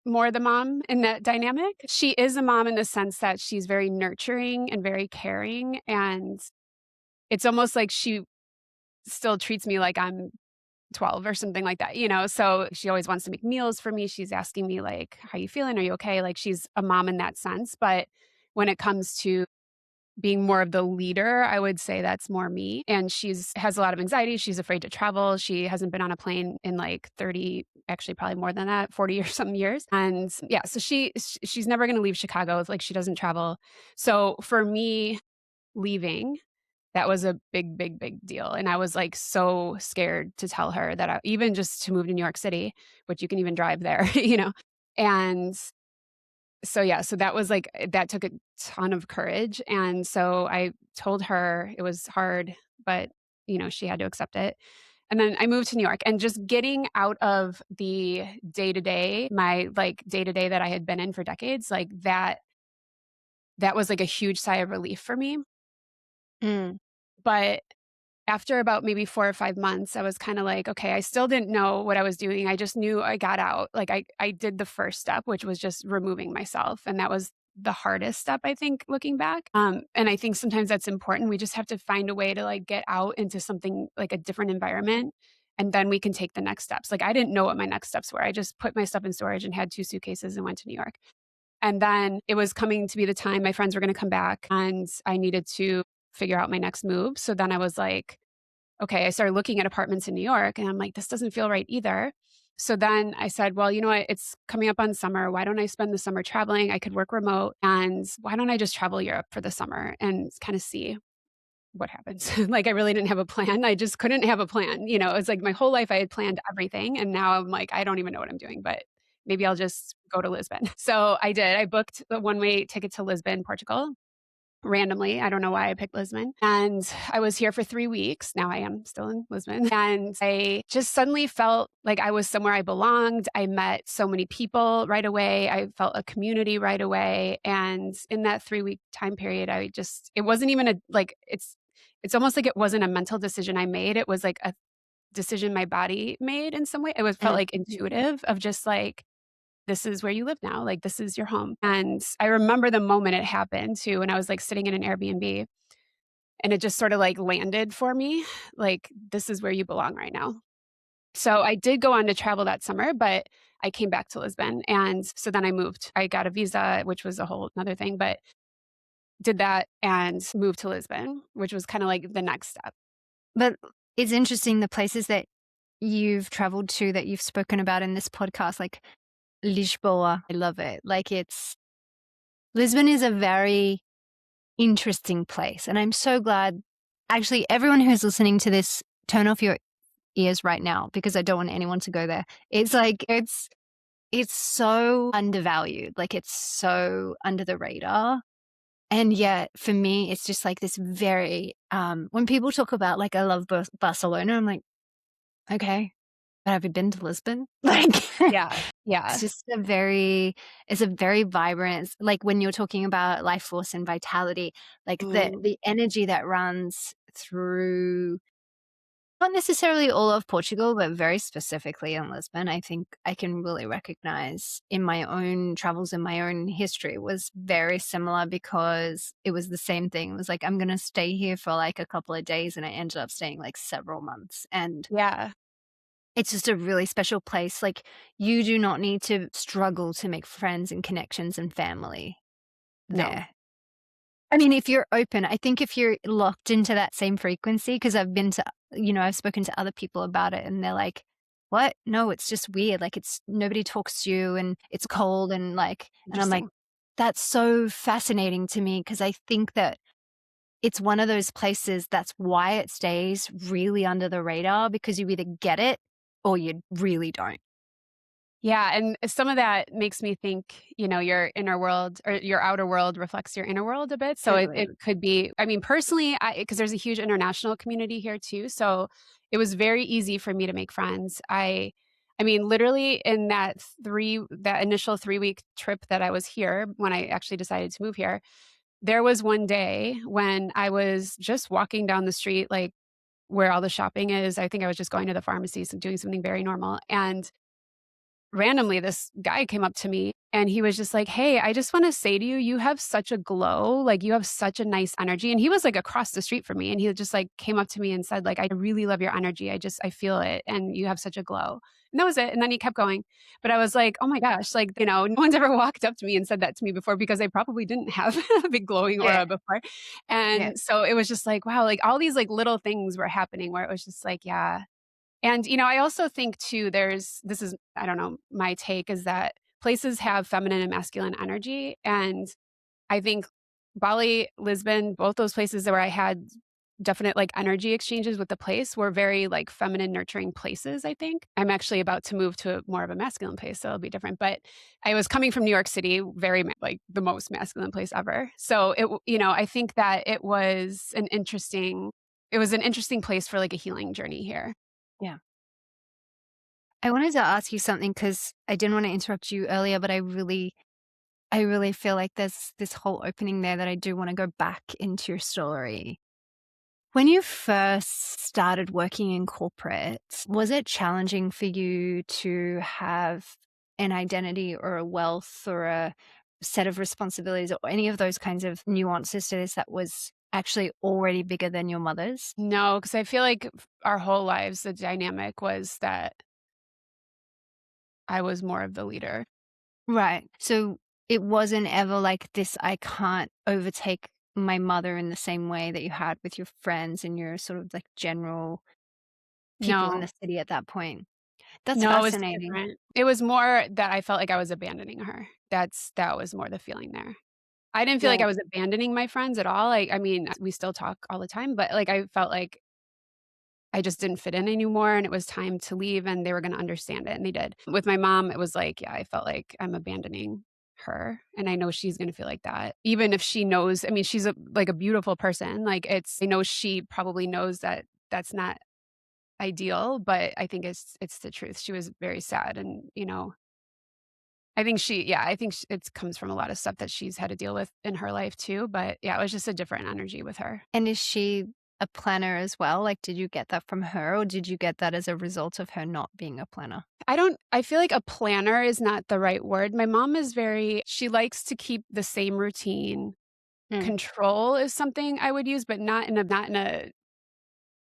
Speaker 1: more the mom in that dynamic. She is a mom in the sense that she's very nurturing and very caring, and it's almost like she still treats me like I'm 12 or something like that, you know? So she always wants to make meals for me. She's asking me like, "How you feeling? Are you okay?" Like she's a mom in that sense, but when it comes to being more of the leader, I would say that's more me. And she's has a lot of anxiety. She's afraid to travel. She hasn't been on a plane in like 30, actually probably more than that, 40 or some years. And yeah, so she's never going to leave Chicago. Like she doesn't travel. So for me leaving, that was a big, big, big deal. And I was like so scared to tell her that even just to move to New York City, which you can even drive there, you know. And so yeah, so that was like that took a ton of courage, and so I told her it was hard, but, she had to accept it, and then I moved to New York, and just getting out of the day-to-day, my, like, day-to-day that I had been in for decades, like, that was, like, a huge sigh of relief for me,
Speaker 2: Mm.
Speaker 1: but after about maybe 4 or 5 months, I was kinda like, "Okay," I still didn't know what I was doing, I just knew I got out, like, I did the first step, which was just removing myself, and that was the hardest step, I think, looking back, and I think sometimes that's important, we just have to find a way to, like, get out into something like a different environment, and then we can take the next steps, like, I didn't know what my next steps were, I just put my stuff in storage and had 2 suitcases and went to New York, and then it was coming to be the time my friends were gonna come back, and I needed to figure out my next move, so then I was like, okay, I started looking at apartments in New York and I'm like, this doesn't feel right either. So then I said, well, you know what? It's coming up on summer. Why don't I spend the summer traveling? I could work remote. And why don't I just travel Europe for the summer and kind of see what happens? Like, I really didn't have a plan. I just couldn't have a plan. It was like my whole life I had planned everything. And now I'm like, I don't even know what I'm doing, but maybe I'll just go to Lisbon. So I did. I booked a one way ticket to Lisbon, Portugal randomly. I don't know why I picked Lisbon. And I was here for 3 weeks. Now I am still in Lisbon. And I just suddenly felt like I was somewhere I belonged. I met so many people right away. I felt a community right away. And in that 3-week time period, it wasn't even it's almost like it wasn't a mental decision I made. It was like a decision my body made in some way. It was felt
Speaker 2: Mm.
Speaker 1: like intuitive of just like, this is where you live now, like, this is your home, and I remember the moment it happened too, when I was, like, sitting in an Airbnb, and it just sorta, like, landed for me, like, this is where you belong right now. So, I did go on to travel that summer, but I came back to Lisbon, and so then I moved. I got a visa, which was a whole another thing, but did that and moved to Lisbon, which was kinda like the next step.
Speaker 2: But it's interesting the places that you've traveled to that you've spoken about in this podcast, like Lisboa. I love it. Like Lisbon is a very interesting place. And I'm so glad, actually, everyone who's listening to this, turn off your ears right now because I don't want anyone to go there. It's like, it's so undervalued. Like it's so under the radar. And yet for me, it's just like this very, when people talk about like, I love Barcelona, I'm like, okay, but have you been to Lisbon? Like,
Speaker 1: Yeah,
Speaker 2: it's
Speaker 1: yeah.
Speaker 2: just it's a very vibrant, like when you're talking about life force and vitality, like
Speaker 1: Mm,
Speaker 2: the energy that runs through not necessarily all of Portugal, but very specifically in Lisbon, I think I can really recognize in my own travels in my own history was very similar because it was the same thing. It was like, I'm going to stay here for like a couple of days. And I ended up staying like several months. And
Speaker 1: yeah,
Speaker 2: it's just a really special place. Like, you do not need to struggle to make friends and connections and family
Speaker 1: no.
Speaker 2: there. I mean, if you're open, I think if you're locked into that same frequency, because I've spoken to other people about it and they're like, what? No, it's just weird. Like, it's nobody talks to you and it's cold and like, and I'm like,
Speaker 1: Interesting.
Speaker 2: that's so fascinating to me because I think that it's one of those places that's why it stays really under the radar because you either get it or you really don't.
Speaker 1: Yeah, and some of that makes me think, your inner world or your outer world reflects your inner world a bit. So it
Speaker 2: Totally.
Speaker 1: could be, I mean, personally, because there's a huge international community here too. So it was very easy for me to make friends. I mean, literally in that initial 3-week trip that I was here when I actually decided to move here, there was one day when I was just walking down the street, like where all the shopping is. I think I was just going to the pharmacies and doing something very normal. And randomly this guy came up to me and he was just like, "Hey, I just want to say to you, you have such a glow. Like you have such a nice energy." And he was like across the street from me and he just like came up to me and said like, "I really love your energy. I feel it and you have such a glow." And that was it. And then he kept going. But I was like, "Oh my gosh, like, no one's ever walked up to me and said that to me before because I probably didn't have a big glowing
Speaker 2: Yeah,
Speaker 1: aura before."
Speaker 2: yeah,
Speaker 1: And so it was just like, wow, like all these like little things were happening where it was just like, yeah, and, I also think too, this is, I don't know, my take is that places have feminine and masculine energy. And I think Bali, Lisbon, both those places where I had definite like energy exchanges with the place were very like feminine, nurturing places, I think. I'm actually about to move to more of a masculine place, so it'll be different. But I was coming from New York City, very like the most masculine place ever. So I think that it was an interesting place for like a healing journey here.
Speaker 2: yeah. I wanted to ask you something because I didn't wanna interrupt you earlier, but I really feel like there's this whole opening there that I do wanna go back into your story. When you first started working in corporate, was it challenging for you to have an identity or a wealth or a set of responsibilities or any of those kinds of nuances to this that was actually already bigger than your mother's?
Speaker 1: No, because I feel like our whole lives, the dynamic was that I was more of the leader.
Speaker 2: Right. So it wasn't ever like this, I can't overtake my mother in the same way that you had with your friends and your sort of like general people in
Speaker 1: No,
Speaker 2: the city at that point. That's
Speaker 1: no, it was
Speaker 2: fascinating.
Speaker 1: different. It was more that I felt like I was abandoning her. That was more the feeling there. I didn't feel like
Speaker 2: Right.
Speaker 1: I was abandoning my friends at all. I mean, we still talk all the time, but, like, I felt like I just didn't fit in anymore, and it was time to leave, and they were gonna understand it, and they did. With my mom, it was like, yeah, I felt like I'm abandoning her, and I know she's gonna feel like that. Even if she knows, I mean, she's a beautiful person, like, I know she probably knows that that's not ideal, but I think it's the truth. She was very sad and, I think I think it comes from a lot of stuff that she's had to deal with in her life too, but yeah, it was just a different energy with her.
Speaker 2: And is she a planner as well? Like, did you get that from her, or did you get that as a result of her not being a planner?
Speaker 1: I feel like a planner is not the right word. My mom is she likes to keep the same routine.
Speaker 2: Mm.
Speaker 1: Control is something I would use, but not in a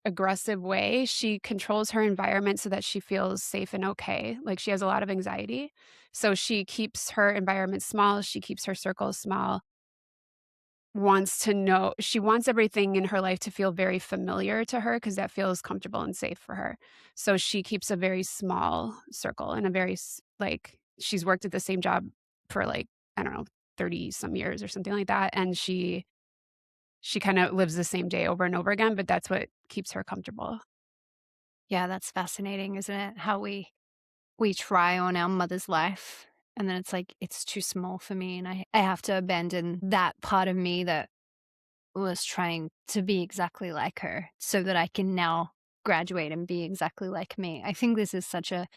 Speaker 1: aggressive way. She controls her environment so that she feels safe and okay. Like, she has a lot of anxiety, so she keeps her environment small, she keeps her circles small. Wants to know She wants everything in her life to feel very familiar to her because that feels comfortable and safe for her. So she keeps a very small circle and a very like, she's worked at the same job for, like, I don't know, 30 some years or something like that, and she kinda lives the same day over and over again, but that's what keeps her comfortable.
Speaker 2: Yeah, that's fascinating, isn't it? How we try on our mother's life, and then it's like, it's too small for me, and I have to abandon that part of me that was trying to be exactly like her so that I can now graduate and be exactly like me. I think this is such a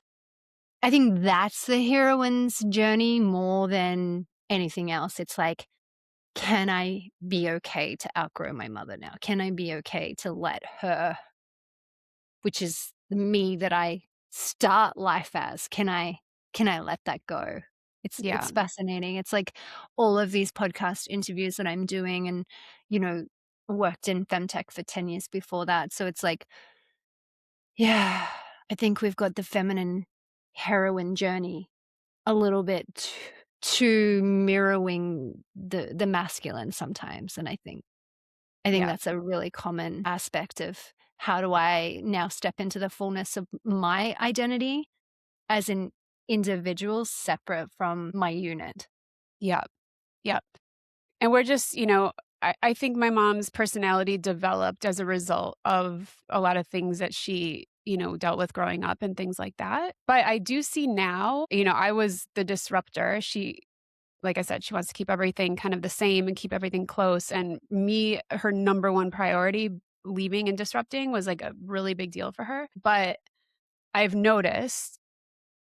Speaker 2: I think that's the heroine's journey more than anything else. It's like, can I be okay to outgrow my mother now? Can I be okay to let her, which is the me that I start life as, can I let that go? It's
Speaker 1: Yeah,
Speaker 2: fascinating. It's like all of these podcast interviews that I'm doing and, you know, worked in femtech for 10 years before that. So it's like, yeah, I think we've got the feminine heroine journey a little bit too mirroring the masculine sometimes, and I think
Speaker 1: yeah,
Speaker 2: that's a really common aspect of how do I now step into the fullness of my identity as an individual separate from my unit.
Speaker 1: yeah, yeah. And we're just, I think my mom's personality developed as a result of a lot of things that she, dealt with growing up and things like that. But I do see now, I was the disruptor. Like I said, she wants to keep everything kind of the same and keep everything close. And me, her number one priority, leaving and disrupting was like a really big deal for her. But I've noticed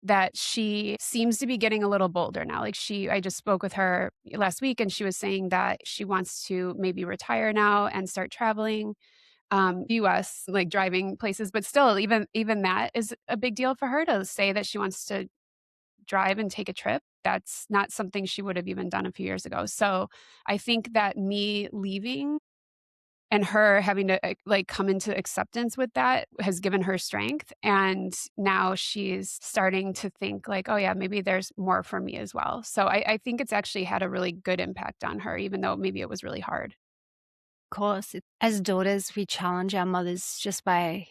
Speaker 1: that she seems to be getting a little bolder now. Like, I just spoke with her last week and she was saying that she wants to maybe retire now and start traveling, US, like driving places, but still even that is a big deal for her to say that she wants to drive and take a trip. That's not something she would have even done a few years ago. So I think that me leaving and her having to, like, come into acceptance with that has given her strength, and now she's starting to think like, "Oh, yeah, maybe there's more for me as well." So I think it's actually had a really good impact on her, even though maybe it was really hard.
Speaker 2: Course, as daughters, we challenge our mothers just by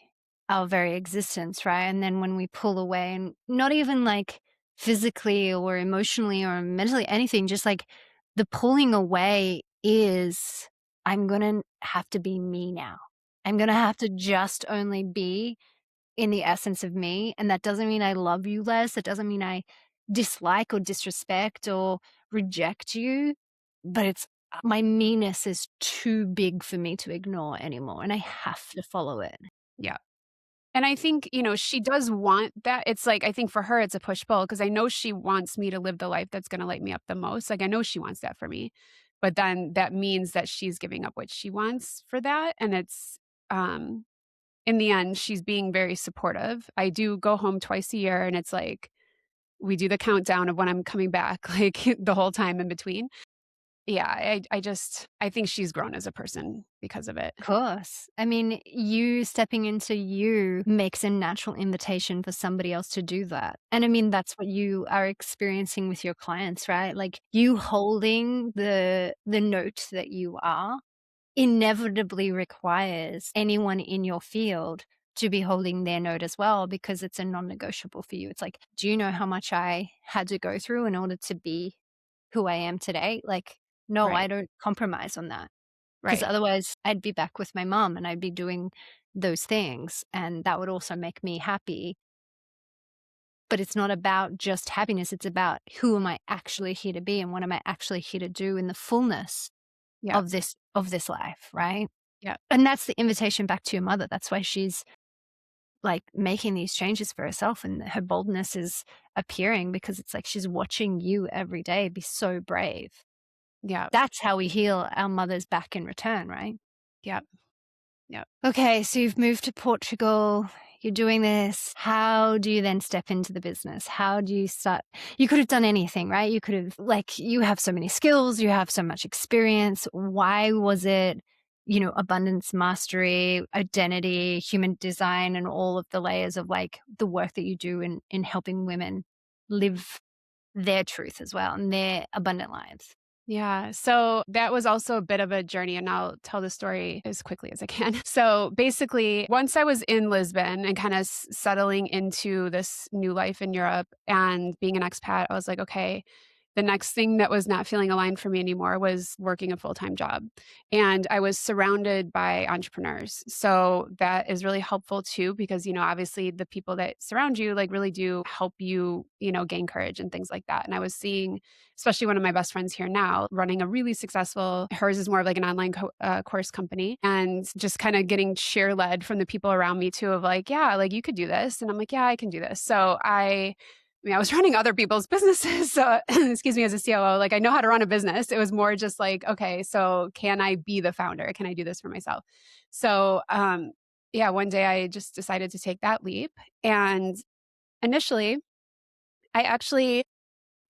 Speaker 2: our very existence, right? And then when we pull away, and not even like physically or emotionally or mentally, anything, just like the pulling away is, I'm going to have to be me now. I'm going to have to just only be in the essence of me. And that doesn't mean I love you less. It doesn't mean I dislike or disrespect or reject you, but it's my meanness is too big for me to ignore anymore, and I have to follow it.
Speaker 1: Yeah. And I think, she does want that. It's like, I think for her, it's a push-pull because I know she wants me to live the life that's gonna light me up the most. Like, I know she wants that for me, but then that means that she's giving up what she wants for that, and um in the end, she's being very supportive. I do go home twice a year, and it's like, we do the countdown of when I'm coming back, like, the whole time in between. Yeah, I think she's grown as a person because of it.
Speaker 2: Course. I mean, you stepping into you makes a natural invitation for somebody else to do that. And I mean, that's what you are experiencing with your clients, right? Like you holding the note that you are inevitably requires anyone in your field to be holding their note as well because it's a non-negotiable for you. It's like, do you know how much I had to go through in order to be who I am today? Like, no, I
Speaker 1: Right,
Speaker 2: don't compromise on that. 'Cause
Speaker 1: right.
Speaker 2: otherwise I'd be back with my mom and I'd be doing those things, and that would also make me happy. But it's not about just happiness, it's about who am I actually here to be and what am I actually here to do in the fullness
Speaker 1: Yeah,
Speaker 2: of this life, right?
Speaker 1: yeah,
Speaker 2: And that's the invitation back to your mother. That's why she's, like, making these changes for herself, and her boldness is appearing because it's like she's watching you every day be so brave.
Speaker 1: yeah,
Speaker 2: That's how we heal our mothers back in return, right?
Speaker 1: yeah, yeah,
Speaker 2: Okay, so you've moved to Portugal, you're doing this. How do you then step into the business? How do you start? You could have done anything, right? You could have, like, you have so many skills, you have so much experience. Why was it, abundance mastery, identity, human design, and all of the layers of like the work that you do in helping women live their truth as well and their abundant lives?
Speaker 1: yeah. So that was also a bit of a journey, and I'll tell the story as quickly as I can. So basically, once I was in Lisbon and kind of settling into this new life in Europe and being an expat, I was like, okay, the next thing that was not feeling aligned for me anymore was working a full-time job. And I was surrounded by entrepreneurs. So that is really helpful too, because, obviously the people that surround you like really do help you, gain courage and things like that. And I was seeing, especially one of my best friends here now, running a really successful, hers is more of like an online course company, and just kind of getting cheer led from the people around me too of like, yeah, like you could do this. And I'm like, yeah, I can do this. So I was running other people's businesses. So, excuse me, as a COO, like I know how to run a business. It was more just like, okay, so can I be the founder? Can I do this for myself? So, yeah, one day I just decided to take that leap. And initially, I actually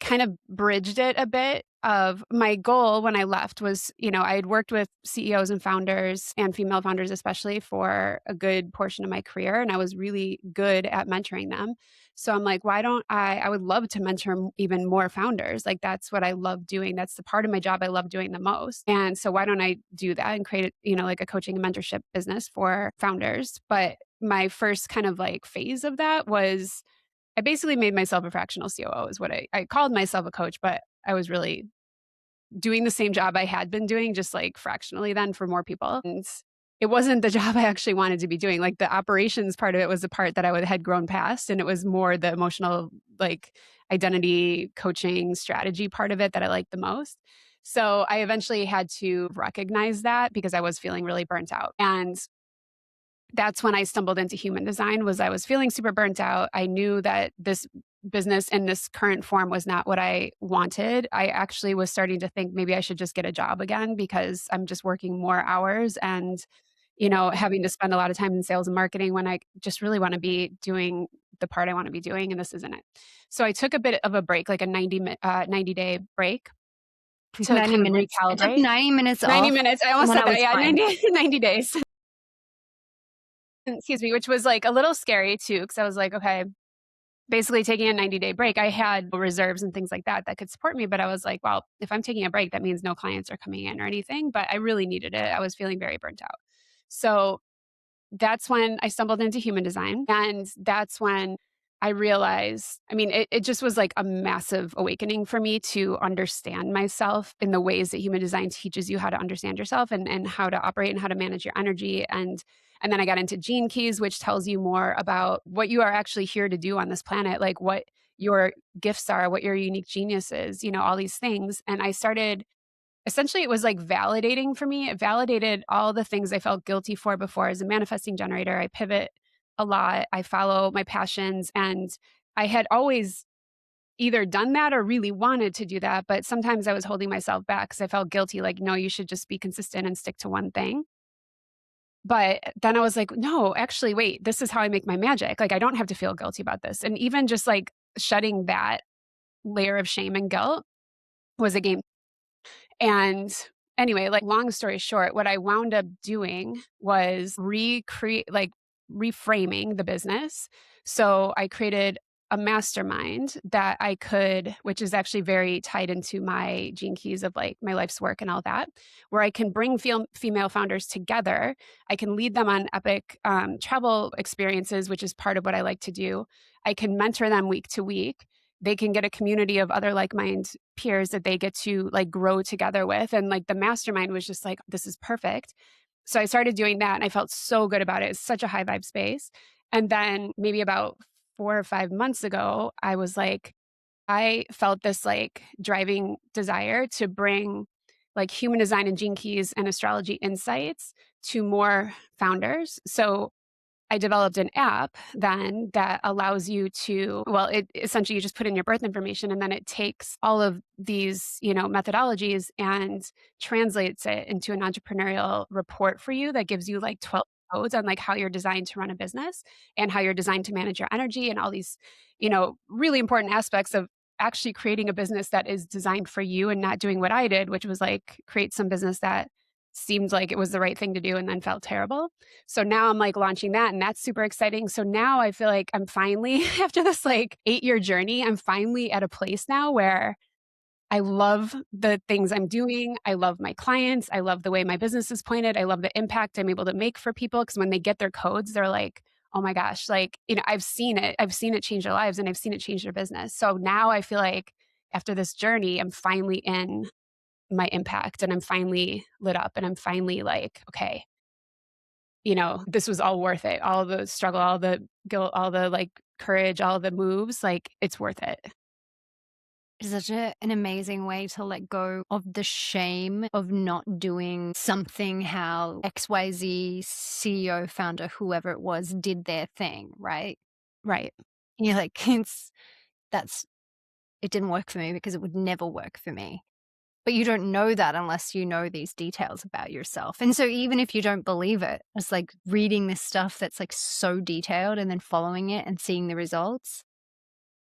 Speaker 1: kind of bridged it a bit. Of my goal when I left was, I had worked with CEOs and founders and female founders especially for a good portion of my career, and I was really good at mentoring them. So I'm like, why don't I would love to mentor even more founders. Like that's what I love doing. That's the part of my job I love doing the most. And so why don't I do that and create, like a coaching and mentorship business for founders? But my first kind of like phase of that was I basically made myself a fractional COO is what I called myself a coach, but I was really doing the same job I had been doing, just like fractionally then for more people. And it wasn't the job I actually wanted to be doing. Like the operations part of it was the part that had grown past. And it was more the emotional, like identity coaching strategy part of it that I liked the most. So I eventually had to recognize that because I was feeling really burnt out. And that's when I stumbled into human design was I was feeling super burnt out. I knew that this business in this current form was not what I wanted. I actually was starting to think maybe I should just get a job again because I'm just working more hours and, having to spend a lot of time in sales and marketing when I just really want to be doing the part I want to be doing, and this isn't it. So I took a bit of a break, like a 90-day break to
Speaker 2: 90
Speaker 1: kind of
Speaker 2: minutes. I took
Speaker 1: recalibrate.
Speaker 2: 90 minutes
Speaker 1: 90
Speaker 2: off,
Speaker 1: minutes. I
Speaker 2: and
Speaker 1: almost
Speaker 2: then
Speaker 1: said
Speaker 2: I
Speaker 1: that.
Speaker 2: was
Speaker 1: Yeah,
Speaker 2: fine.
Speaker 1: 90 days. Excuse me, which was like a little scary too, because I was like, okay, basically taking a 90-day break. I had reserves and things like that that could support me, but I was like, well, if I'm taking a break, that means no clients are coming in or anything. But I really needed it. I was feeling very burnt out. So that's when I stumbled into human design. And that's when I realized, I mean, it just was like a massive awakening for me to understand myself in the ways that human design teaches you how to understand yourself and how to operate and how to manage your energy. And then I got into gene keys, which tells you more about what you are actually here to do on this planet, like what your gifts are, what your unique genius is, all these things. And I started essentially, it was like validating for me. It validated all the things I felt guilty for before. As a manifesting generator, I pivot a lot. I follow my passions. And I had always either done that or really wanted to do that. But sometimes I was holding myself back because I felt guilty, like, no, you should just be consistent and stick to one thing. But then I was like, no, actually, wait, this is how I make my magic. Like, I don't have to feel guilty about this. And even just like shedding that layer of shame and guilt was a game. And anyway, like long story short, what I wound up doing was reframing the business. So I created a mastermind that I could, which is actually very tied into my gene keys of like my life's work and all that, where I can bring female founders together. I can lead them on epic travel experiences, which is part of what I like to do. I can mentor them week to week. They can get a community of other like-minded peers that they get to like grow together with. And like the mastermind was just like, this is perfect. So I started doing that and I felt so good about it. It's such a high vibe space. And then maybe about 4 or 5 months ago, I was like, I felt this like driving desire to bring like human design and gene keys and astrology insights to more founders. So I developed an app then that allows you to, well, it essentially you just put in your birth information and then it takes all of these, methodologies and translates it into an entrepreneurial report for you that gives you like 12 codes on like how you're designed to run a business and how you're designed to manage your energy and all these, really important aspects of actually creating a business that is designed for you and not doing what I did, which was like create some business that seemed like it was the right thing to do and then felt terrible. So now I'm like launching that and that's super exciting. So now I feel like I'm finally, after this like 8-year journey, I'm finally at a place now where I love the things I'm doing. I love my clients. I love the way my business is pointed. I love the impact I'm able to make for people because when they get their codes, they're like, oh my gosh, like, I've seen it. I've seen it change their lives and I've seen it change their business. So now I feel like after this journey, I'm finally in my impact and I'm finally lit up and I'm finally like, okay, this was all worth it. All the struggle, all the guilt, all the like courage, all the moves, like it's worth it.
Speaker 2: It's such an amazing way to let go of the shame of not doing something how XYZ CEO, founder, whoever it was, did their thing, right?
Speaker 1: Right.
Speaker 2: You're like, that's it didn't work for me because it would never work for me. But you don't know that unless you know these details about yourself. And so even if you don't believe it, it's like reading this stuff that's like so detailed and then following it and seeing the results.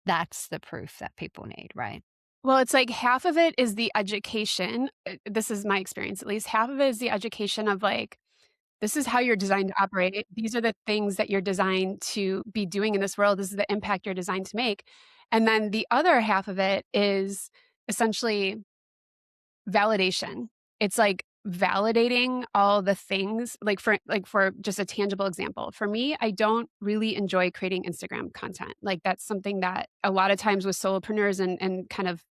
Speaker 2: That's the proof that people need, right?
Speaker 1: Well, it's like half of it is the education. This is my experience at least. Half of it is the education of like, this is how you're designed to operate. These are the things that you're designed to be doing in this world. This is the impact you're designed to make. And then the other half of it is essentially validation. It's like validating all the things like for just a tangible example. For me, I don't really enjoy creating Instagram content. Like that's something that a lot of times with solopreneurs and kind of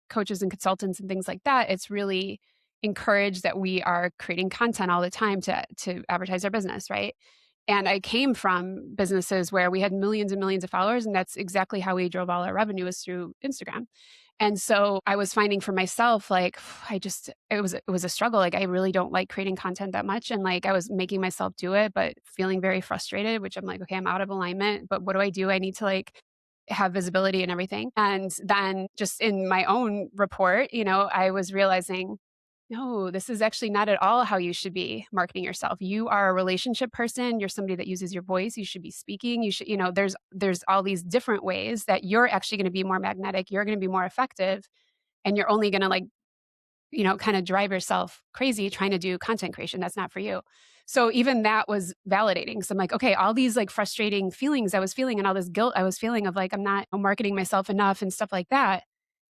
Speaker 1: coaches and consultants and things like that, it's really encouraged that we are creating content all the time to advertise our business, right? And I came from businesses where we had millions and millions of followers, and that's exactly how we drove all our revenue was through Instagram. And so I was finding for myself, like, it was a struggle. Like, I really don't like creating content that much. And like, I was making myself do it, but feeling very frustrated, which I'm like, okay, I'm out of alignment, but what do I do? I need to like have visibility and everything. And then just in my own report, I was realizing No, this is actually not at all how you should be marketing yourself. You are a relationship person, you're somebody that uses your voice, you should be speaking, you should, there's all these different ways that you're actually gonna be more magnetic, you're gonna be more effective, and you're only gonna, like, kind of drive yourself crazy trying to do content creation. That's not for you. So even that was validating. So I'm like, okay, all these like frustrating feelings I was feeling and all this guilt I was feeling of like, I'm not marketing myself enough and stuff like that.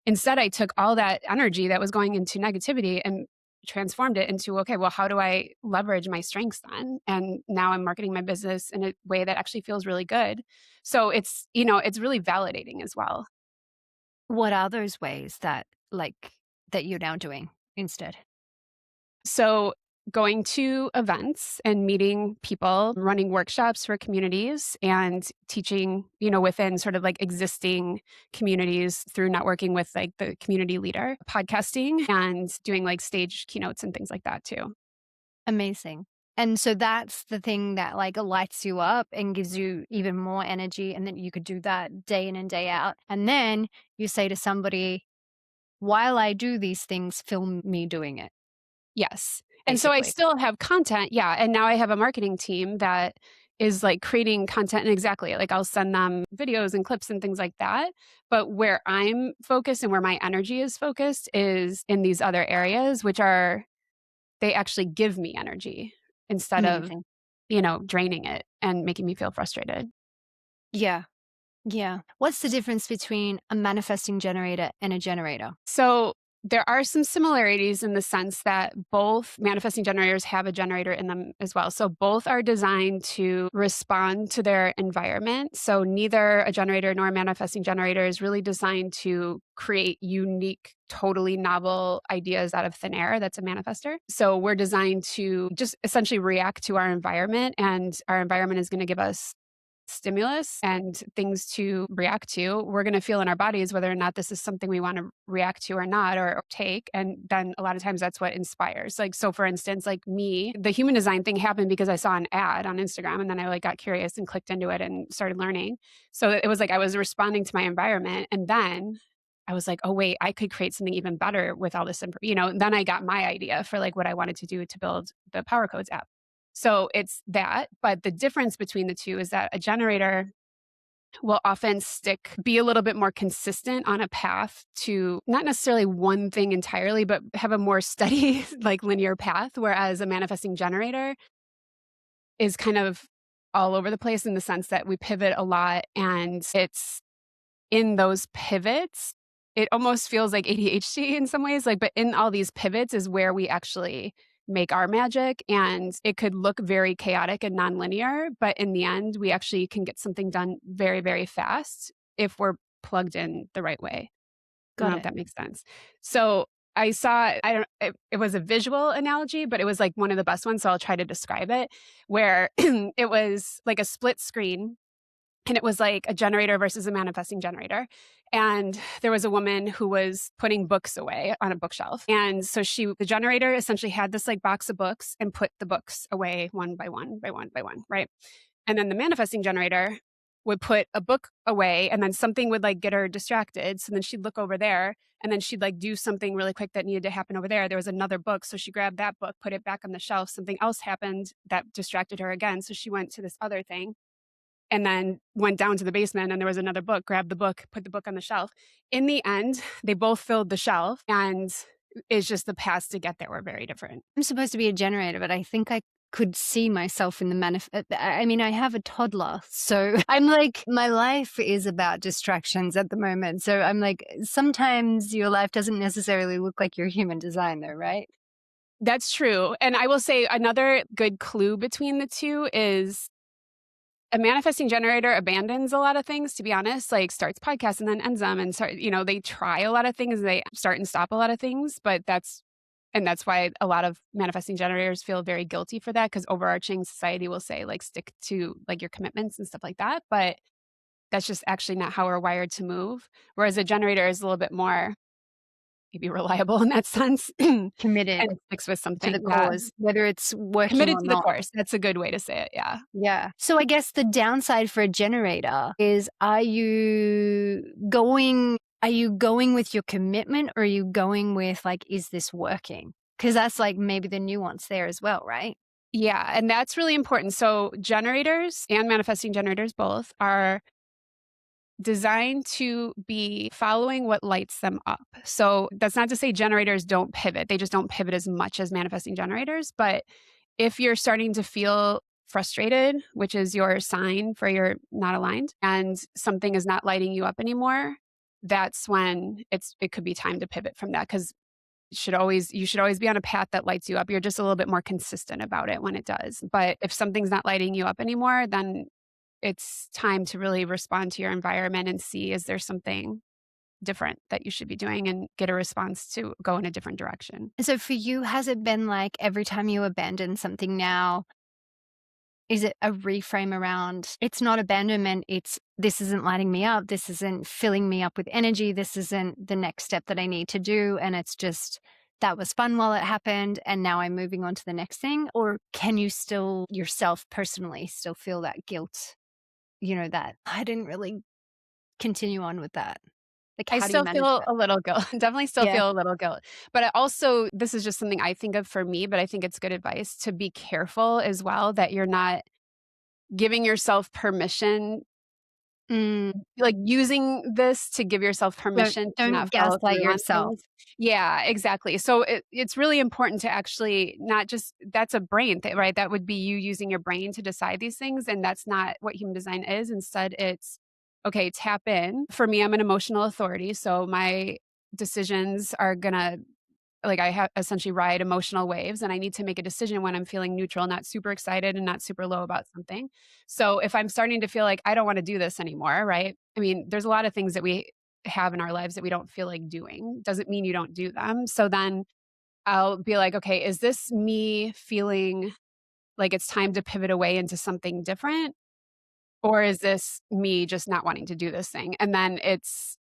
Speaker 1: Instead, I took all that energy that was going into negativity and transformed it into, okay, well, how do I leverage my strengths then? And now I'm marketing my business in a way that actually feels really good. So it's really validating as well.
Speaker 2: What are those ways that, like, that you're now doing instead?
Speaker 1: So, going to events and meeting people, running workshops for communities and teaching, within sort of like existing communities through networking with like the community leader, podcasting and doing like stage keynotes and things like that too.
Speaker 2: Amazing. And so that's the thing that, like, lights you up and gives you even more energy, and then you could do that day in and day out. And then you say to somebody, "While I do these things, film me doing it,"
Speaker 1: Yes. And so I
Speaker 2: basically.
Speaker 1: still have content. Yeah. And now I have a marketing team that is like creating content and exactly like I'll send them videos and clips and things like that. But where I'm focused and where my energy is focused is in these other areas, which are they actually give me energy instead of,
Speaker 2: Amazing.
Speaker 1: draining it and making me feel frustrated.
Speaker 2: Yeah. Yeah. What's the difference between a manifesting generator and a generator?
Speaker 1: So there are some similarities in the sense that both manifesting generators have a generator in them as well. So both are designed to respond to their environment. So neither a generator nor a manifesting generator is really designed to create unique, totally novel ideas out of thin air. That's a manifester. So we're designed to just essentially react to our environment, and our environment is going to give us stimulus and things to react to. We're going to feel in our bodies whether or not this is something we want to react to or not or take. And then a lot of times that's what inspires. Like, so for instance, like me, the human design thing happened because I saw an ad on Instagram and then I like got curious and clicked into it and started learning. So it was like I was responding to my environment. And then I was like, oh, wait, I could create something even better with all this, then I got my idea for like what I wanted to do to build the Power Codes app. So it's that, but the difference between the two is that a generator will often be a little bit more consistent on a path to not necessarily one thing entirely, but have a more steady, like linear path. Whereas a manifesting generator is kind of all over the place in the sense that we pivot a lot and it's in those pivots, it almost feels like ADHD in some ways, like, but in all these pivots is where we actually make our magic, and it could look very chaotic and nonlinear, but in the end, we actually can get something done very, very fast if we're plugged in the right way. I don't
Speaker 2: Got
Speaker 1: know if
Speaker 2: it.
Speaker 1: that makes sense. So I don't it was a visual analogy, but it was like one of the best ones, so I'll try to describe it, where it was like a split screen and it was like a generator versus a manifesting generator. And there was a woman who was putting books away on a bookshelf. And so the generator essentially had this like box of books and put the books away one by one, by one, by one, right? And then the manifesting generator would put a book away and then something would like get her distracted. So then she'd look over there and then she'd like do something really quick that needed to happen over there. There was another book. So she grabbed that book, put it back on the shelf. Something else happened that distracted her again. So she went to this other thing and then went down to the basement and there was another book, grabbed the book, put the book on the shelf. In the end, they both filled the shelf and it's just the paths to get there were very different.
Speaker 2: I'm supposed to be a generator, but I think I could see myself in the I mean, I have a toddler, so I'm like, my life is about distractions at the moment. So I'm like, sometimes your life doesn't necessarily look like your human design, though, right?
Speaker 1: That's true. And I will say another good clue between the two is a manifesting generator abandons a lot of things, to be honest, like starts podcasts and then ends them and they try a lot of things. They start and stop a lot of things, but that's why a lot of manifesting generators feel very guilty for that because overarching society will say like stick to like your commitments and stuff like that. But that's just actually not how we're wired to move. Whereas a generator is a little bit more maybe reliable in that sense and
Speaker 2: Committed
Speaker 1: sticks with
Speaker 2: to the
Speaker 1: something. Yeah.
Speaker 2: cause, whether it's working
Speaker 1: Committed
Speaker 2: or
Speaker 1: to the
Speaker 2: not.
Speaker 1: course. That's a good way to say it. Yeah.
Speaker 2: Yeah. So I guess the downside for a generator is, are you going with your commitment, or are you going with like, is this working? 'Cause that's, like, maybe the nuance there as well, right?
Speaker 1: Yeah, and that's really important. So generators and manifesting generators both are designed to be following what lights them up. So that's not to say generators don't pivot. They just don't pivot as much as manifesting generators. But if you're starting to feel frustrated, which is your sign for you're not aligned and something is not lighting you up anymore, that's when it could be time to pivot from that because you should always be on a path that lights you up. You're just a little bit more consistent about it when it does. But if something's not lighting you up anymore, then it's time to really respond to your environment and see, is there something different that you should be doing and get a response to go in a different direction.
Speaker 2: And so for you, has it been like every time you abandon something now, is it a reframe around it's not abandonment, it's this isn't lighting me up, this isn't filling me up with energy, this isn't the next step that I need to do, and it's just that was fun while it happened, and now I'm moving on to the next thing? Or can you still yourself personally still feel that guilt, that I didn't really continue on with that? Like,
Speaker 1: I
Speaker 2: how do you
Speaker 1: still
Speaker 2: manage
Speaker 1: feel
Speaker 2: that?
Speaker 1: a little guilt, definitely still
Speaker 2: Yeah.
Speaker 1: feel a little guilt. But I also, this is just something I think of for me, but I think it's good advice to be careful as well that you're not giving yourself permission,
Speaker 2: Mm,
Speaker 1: like, using this to give yourself
Speaker 2: don't
Speaker 1: permission to not
Speaker 2: don't
Speaker 1: follow
Speaker 2: gaslight
Speaker 1: through on
Speaker 2: yourself.
Speaker 1: things. Yeah, exactly. So it's really important to actually not just that's a brain thing, right? That would be you using your brain to decide these things, and that's not what human design is. Instead, it's, okay, tap in. For me, I'm an emotional authority, so my decisions are gonna like, I essentially ride emotional waves, and I need to make a decision when I'm feeling neutral, not super excited and not super low about something. So, if I'm starting to feel like I don't wanna do this anymore, right? I mean, there's a lot of things that we have in our lives that we don't feel like doing. Doesn't mean you don't do them. So then I'll be like, "Okay, is this me feeling like it's time to pivot away into something different? Or is this me just not wanting to do this thing?" And then it's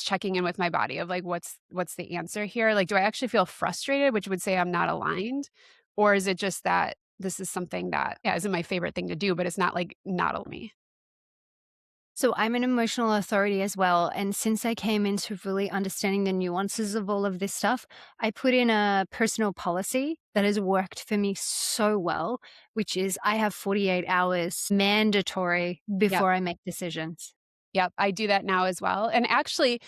Speaker 1: checking in with my body of like, what's the answer here? Like, do I actually feel frustrated, which would say I'm not aligned? Or is it just that this is something that, yeah, isn't my favorite thing to do, but it's not like not on me?
Speaker 2: So I'm an emotional authority as well. And since I came into really understanding the nuances of all of this stuff, I put in a personal policy that has worked for me so well, which is I have 48 hours mandatory
Speaker 1: Yep.
Speaker 2: before I make decisions.
Speaker 1: Yep. I do that now as well. And actually,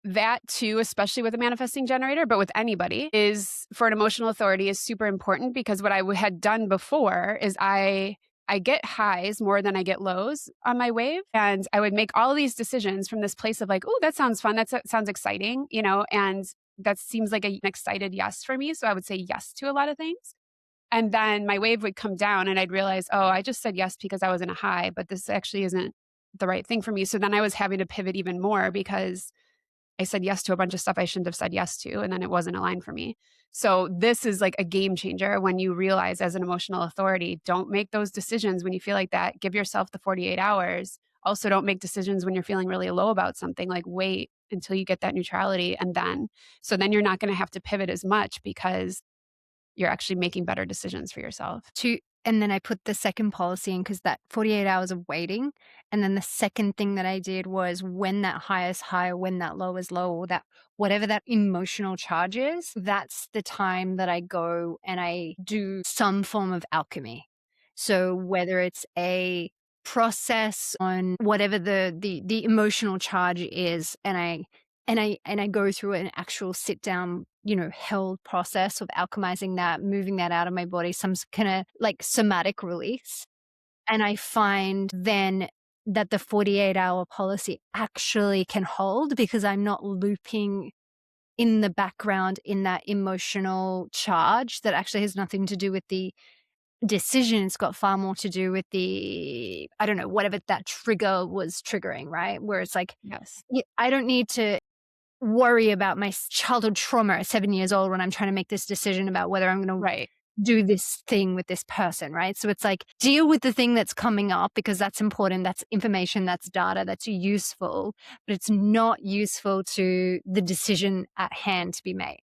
Speaker 1: that too, especially with a manifesting generator, but with anybody, is for an emotional authority is super important because what had done before is I get highs more than I get lows on my wave. And I would make all of these decisions from this place of like, oh, that sounds fun. That sounds exciting, and that seems like an excited yes for me. So I would say yes to a lot of things. And then my wave would come down and I'd realize, oh, I just said yes because I was in a high, but this actually isn't the right thing for me. So then I was having to pivot even more because I said yes to a bunch of stuff I shouldn't have said yes to, and then it wasn't aligned for me. So this is like a game changer when you realize as an emotional authority, don't make those decisions when you feel like that. Give yourself the 48 hours. Also, don't make decisions when you're feeling really low about something. Like wait until you get that neutrality so then you're not going to have to pivot as much because you're actually making better decisions for yourself.
Speaker 2: To and then I put the second policy in because that 48 hours of waiting, and then the second thing that I did was when that high is high, or when that low is low, or that whatever that emotional charge is, that's the time that I go and I do some form of alchemy. So whether it's a process on whatever the emotional charge is, and I go through an actual sit down, held process of alchemizing that, moving that out of my body, some kind of like somatic release. And I find then that the 48-hour policy actually can hold because I'm not looping in the background in that emotional charge that actually has nothing to do with the decision. It's got far more to do with the, I don't know, whatever that trigger was triggering, right? Where it's like,
Speaker 1: Yes.
Speaker 2: I don't need to worry about my childhood trauma at 7 years old when I'm trying to make this decision about whether I'm gonna
Speaker 1: Right.
Speaker 2: do this thing with this person, right? So it's like, deal with the thing that's coming up because that's important, that's information, that's data, that's useful, but it's not useful to the decision at hand to be made.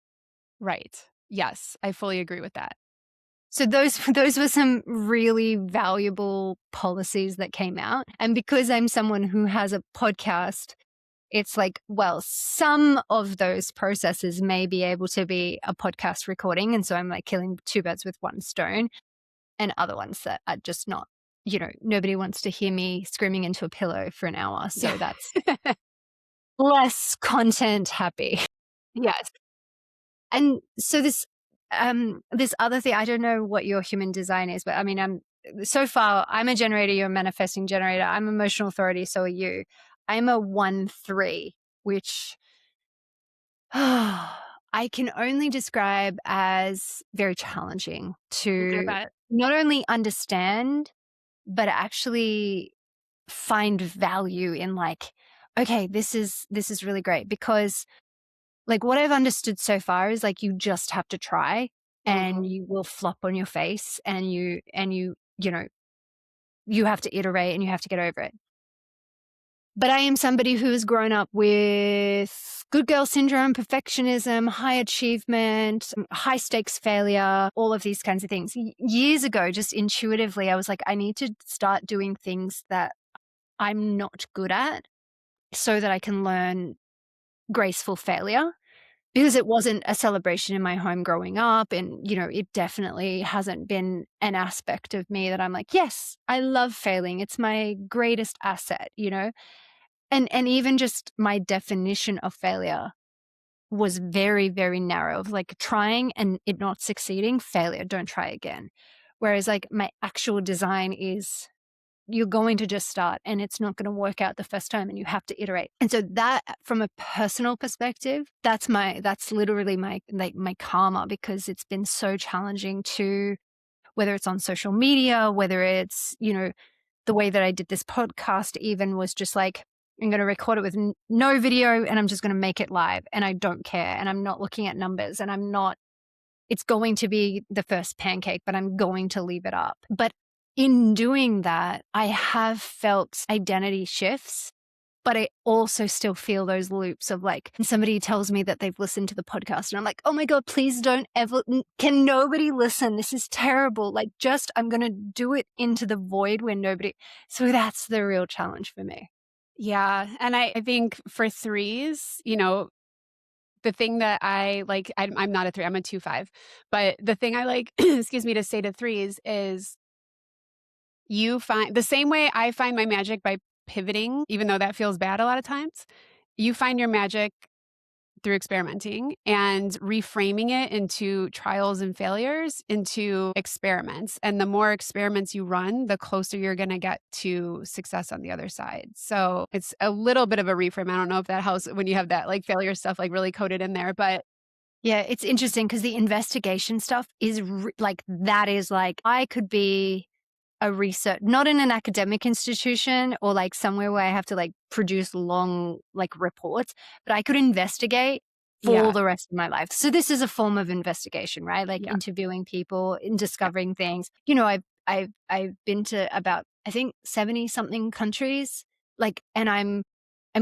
Speaker 1: Right. Yes. I fully agree with that.
Speaker 2: So those those were some really valuable policies that came out, and because I'm someone who has a podcast, it's like, well, some of those processes may be able to be a podcast recording. And so I'm like killing two birds with one stone, and other ones that are just not, nobody wants to hear me screaming into a pillow for an hour.
Speaker 1: Yeah.
Speaker 2: So that's less content happy.
Speaker 1: Yes.
Speaker 2: And so this other thing, I don't know what your human design is, but I mean, so far I'm a generator, you're a manifesting generator. I'm emotional authority, so are you. I'm a 1-3, which I can only describe as very challenging
Speaker 1: I
Speaker 2: to
Speaker 1: bet.
Speaker 2: not only understand, but actually find value in, like, okay, this is really great, because like what I've understood so far is like you just have to try, and
Speaker 1: Mhm.
Speaker 2: you will flop on your face, and you have to iterate and you have to get over it. But I am somebody who has grown up with good girl syndrome, perfectionism, high achievement, high stakes failure, all of these kinds of things. Years ago, just intuitively, I was like, I need to start doing things that I'm not good at so that I can learn graceful failure, because it wasn't a celebration in my home growing up. And, it definitely hasn't been an aspect of me that I'm like, yes, I love failing. It's my greatest asset. And even just my definition of failure was very, very narrow, of like trying and it not succeeding, failure, don't try again. Whereas like my actual design is, you're going to just start and it's not going to work out the first time and you have to iterate. And so that, from a personal perspective, that's literally my karma, because it's been so challenging to, whether it's on social media, whether it's, the way that I did this podcast even was just like, I'm going to record it with no video and I'm just going to make it live, and I don't care. And I'm not looking at numbers, and it's going to be the first pancake, but I'm going to leave it up. But in doing that, I have felt identity shifts, but I also still feel those loops of like, somebody tells me that they've listened to the podcast and I'm like, oh my God, please don't ever, can nobody listen? This is terrible. Like, I'm going to do it into the void where nobody, so that's the real challenge for me.
Speaker 1: Yeah, and I think for threes, the thing that I like, I'm not a 3, I'm a 2-5, but the thing I like, excuse me, to say to threes is you find the same way I find my magic by pivoting, even though that feels bad a lot of times, you find your magic through experimenting and reframing it into trials and failures, into experiments. And the more experiments you run, the closer you're going to get to success on the other side. So it's a little bit of a reframe. I don't know if that helps when you have that like failure stuff like really coded in there, but
Speaker 2: Yeah, it's interesting because the investigation stuff is like, that is like, I could be a research, not in an academic institution or like somewhere where I have to like produce long like reports, but I could investigate for
Speaker 1: yeah,
Speaker 2: the rest of my life. So this is a form of investigation, right? Like
Speaker 1: yeah,
Speaker 2: interviewing people and
Speaker 1: yeah,
Speaker 2: discovering things. I've been to about, I think, 70 something countries. Like, and I'm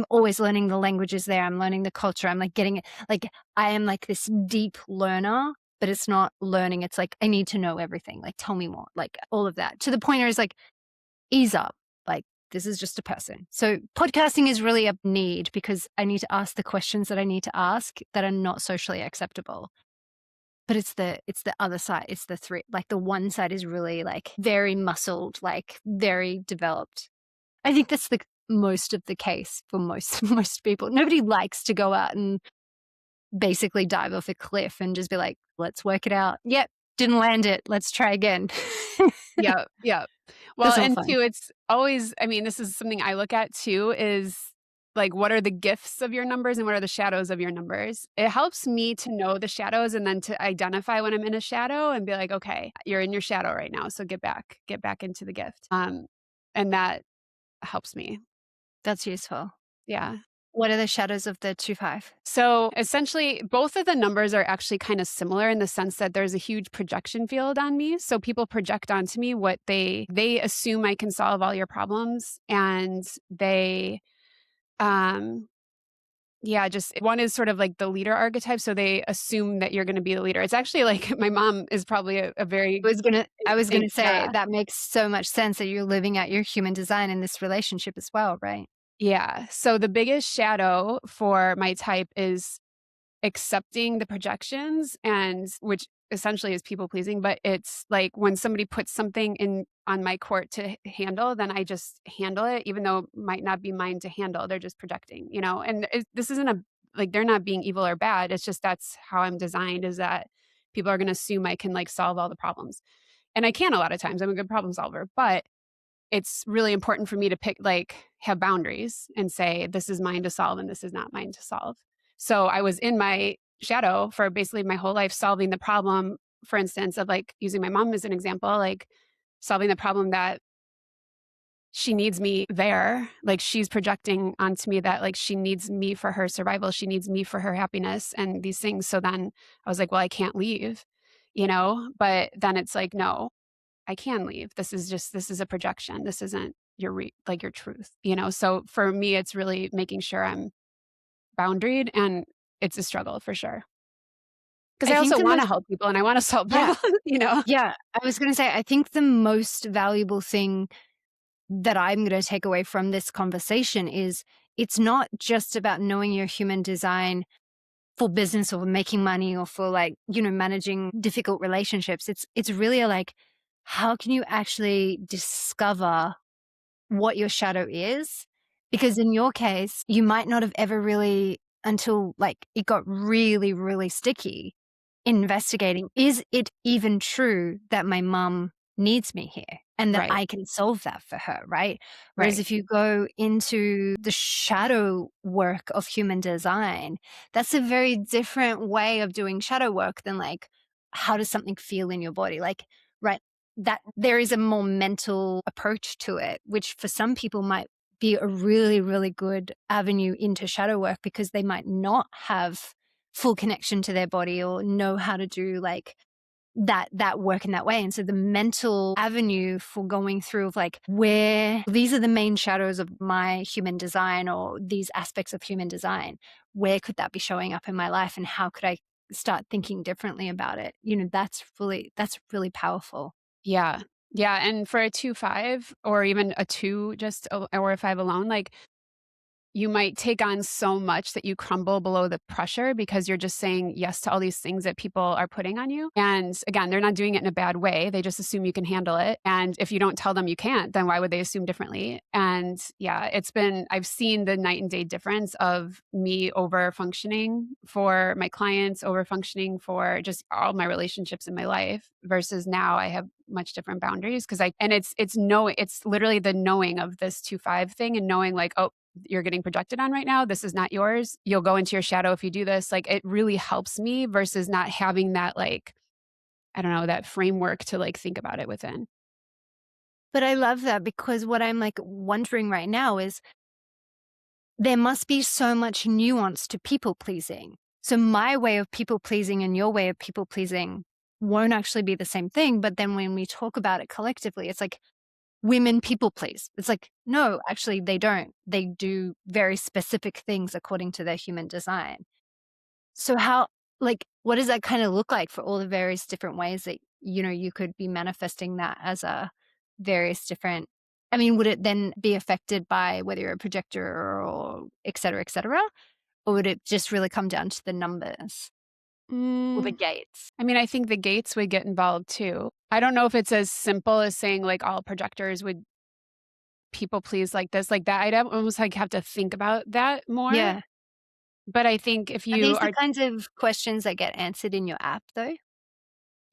Speaker 2: always learning the languages there. I'm learning the culture. I'm like getting it. Like, I am like this deep learner, but it's not learning. It's like, I need to know everything. Like, tell me more, like all of that, to the point where it's like, ease up. Like, this is just a person. So podcasting is really a need, because I need to ask the questions that I need to ask that are not socially acceptable. But it's the other side. It's the three, like the one side is really like very muscled, like very developed. I think that's the most of the case for most most people. Nobody likes to go out and basically dive off a cliff and just be like, let's work it out. Yep, didn't land it. Let's try again.
Speaker 1: yeah, yeah. Well,
Speaker 2: That's not
Speaker 1: and
Speaker 2: fun.
Speaker 1: two, it's always, I mean, this is something I look at too, is like, what are the gifts of your numbers and what are the shadows of your numbers? It helps me to know the shadows and then to identify when I'm in a shadow and be like, okay, you're in your shadow right now. So get back into the gift. And that helps me.
Speaker 2: That's useful.
Speaker 1: Yeah.
Speaker 2: What are the shadows of the 2-5?
Speaker 1: So essentially, both of the numbers are actually kind of similar in the sense that there's a huge projection field on me. So people project onto me what they assume I can solve all your problems, and they um yeah, just one is sort of like the leader archetype. So they assume that you're going to be the leader. It's actually like my mom is probably a very
Speaker 2: I was gonna say
Speaker 1: yeah.
Speaker 2: that makes so much sense that you're living out your human design in this relationship as well, right?
Speaker 1: Yeah. So the biggest shadow for my type is accepting the projections, and which essentially is people pleasing, but it's like when somebody puts something in on my court to handle, then I just handle it even though it might not be mine to handle. They're just projecting, and this isn't a like, they're not being evil or bad. It's just that's how I'm designed, is that people are going to assume I can like solve all the problems. And I can a lot of times. I'm a good problem solver, but it's really important for me to have boundaries and say, this is mine to solve and this is not mine to solve. So I was in my shadow for basically my whole life, solving the problem, for instance, of like using my mom as an example, like solving the problem that she needs me there. Like she's projecting onto me that like she needs me for her survival. She needs me for her happiness and these things. So then I was like, well, I can't leave, but then it's like, no, I can leave. This is a projection. This isn't your truth, So for me, it's really making sure I'm boundaried, and it's a struggle for sure. Because
Speaker 2: I
Speaker 1: I
Speaker 2: think
Speaker 1: also
Speaker 2: the
Speaker 1: wanna
Speaker 2: most
Speaker 1: help people and I wanna solve
Speaker 2: Yeah,
Speaker 1: problems.
Speaker 2: yeah, I was gonna say, I think the most valuable thing that I'm gonna take away from this conversation is it's not just about knowing your human design for business or making money or for like, managing difficult relationships. It's really like, how can you actually discover what your shadow is? Because in your case, you might not have ever really until like it got really, really sticky investigating, is it even true that my mum needs me here and that
Speaker 1: Right,
Speaker 2: I can solve that for her, right? Whereas
Speaker 1: right.
Speaker 2: if you go into the shadow work of human design, that's a very different way of doing shadow work than like, how does something feel in your body? Like, right, that there is a more mental approach to it, which for some people might be a really, really good avenue into shadow work because they might not have full connection to their body or know how to do like that work in that way. And so the mental avenue for going through of like, where these are the main shadows of my human design or these aspects of human design, where could that be showing up in my life and how could I start thinking differently about it? That's really powerful.
Speaker 1: Yeah. Yeah, and for a 2-5 or even a 2 just or a 5 alone, like, you might take on so much that you crumble below the pressure because you're just saying yes to all these things that people are putting on you. And again, they're not doing it in a bad way. They just assume you can handle it. And if you don't tell them you can't, then why would they assume differently? And yeah, I've seen the night and day difference of me over functioning for my clients, over functioning for just all my relationships in my life versus now I have much different boundaries and it's literally the knowing of this 2-5 thing and knowing like, oh, you're getting projected on right now. This is not yours. You'll go into your shadow if you do this. Like it really helps me versus not having that like, I don't know, that framework to like think about it within.
Speaker 2: But I love that because what I'm like wondering right now is there must be so much nuance to people pleasing. So my way of people pleasing and your way of people pleasing won't actually be the same thing. But then when we talk about it collectively, it's like women people please. It's like, no, actually they don't. They do very specific things according to their human design. So how, like, what does that kind of look like for all the various different ways that, you could be manifesting that as a various different, I mean, would it then be affected by whether you're a projector or et cetera, et cetera? Or would it just really come down to the numbers or the
Speaker 1: Mm,
Speaker 2: gates?
Speaker 1: I mean, I think the gates would get involved too. I don't know if it's as simple as saying like all projectors would people please like this, like that. I'd almost like have to think about that more.
Speaker 2: Yeah.
Speaker 1: But I think if
Speaker 2: Are
Speaker 1: you
Speaker 2: these the
Speaker 1: are
Speaker 2: kinds of questions that get answered in your app though?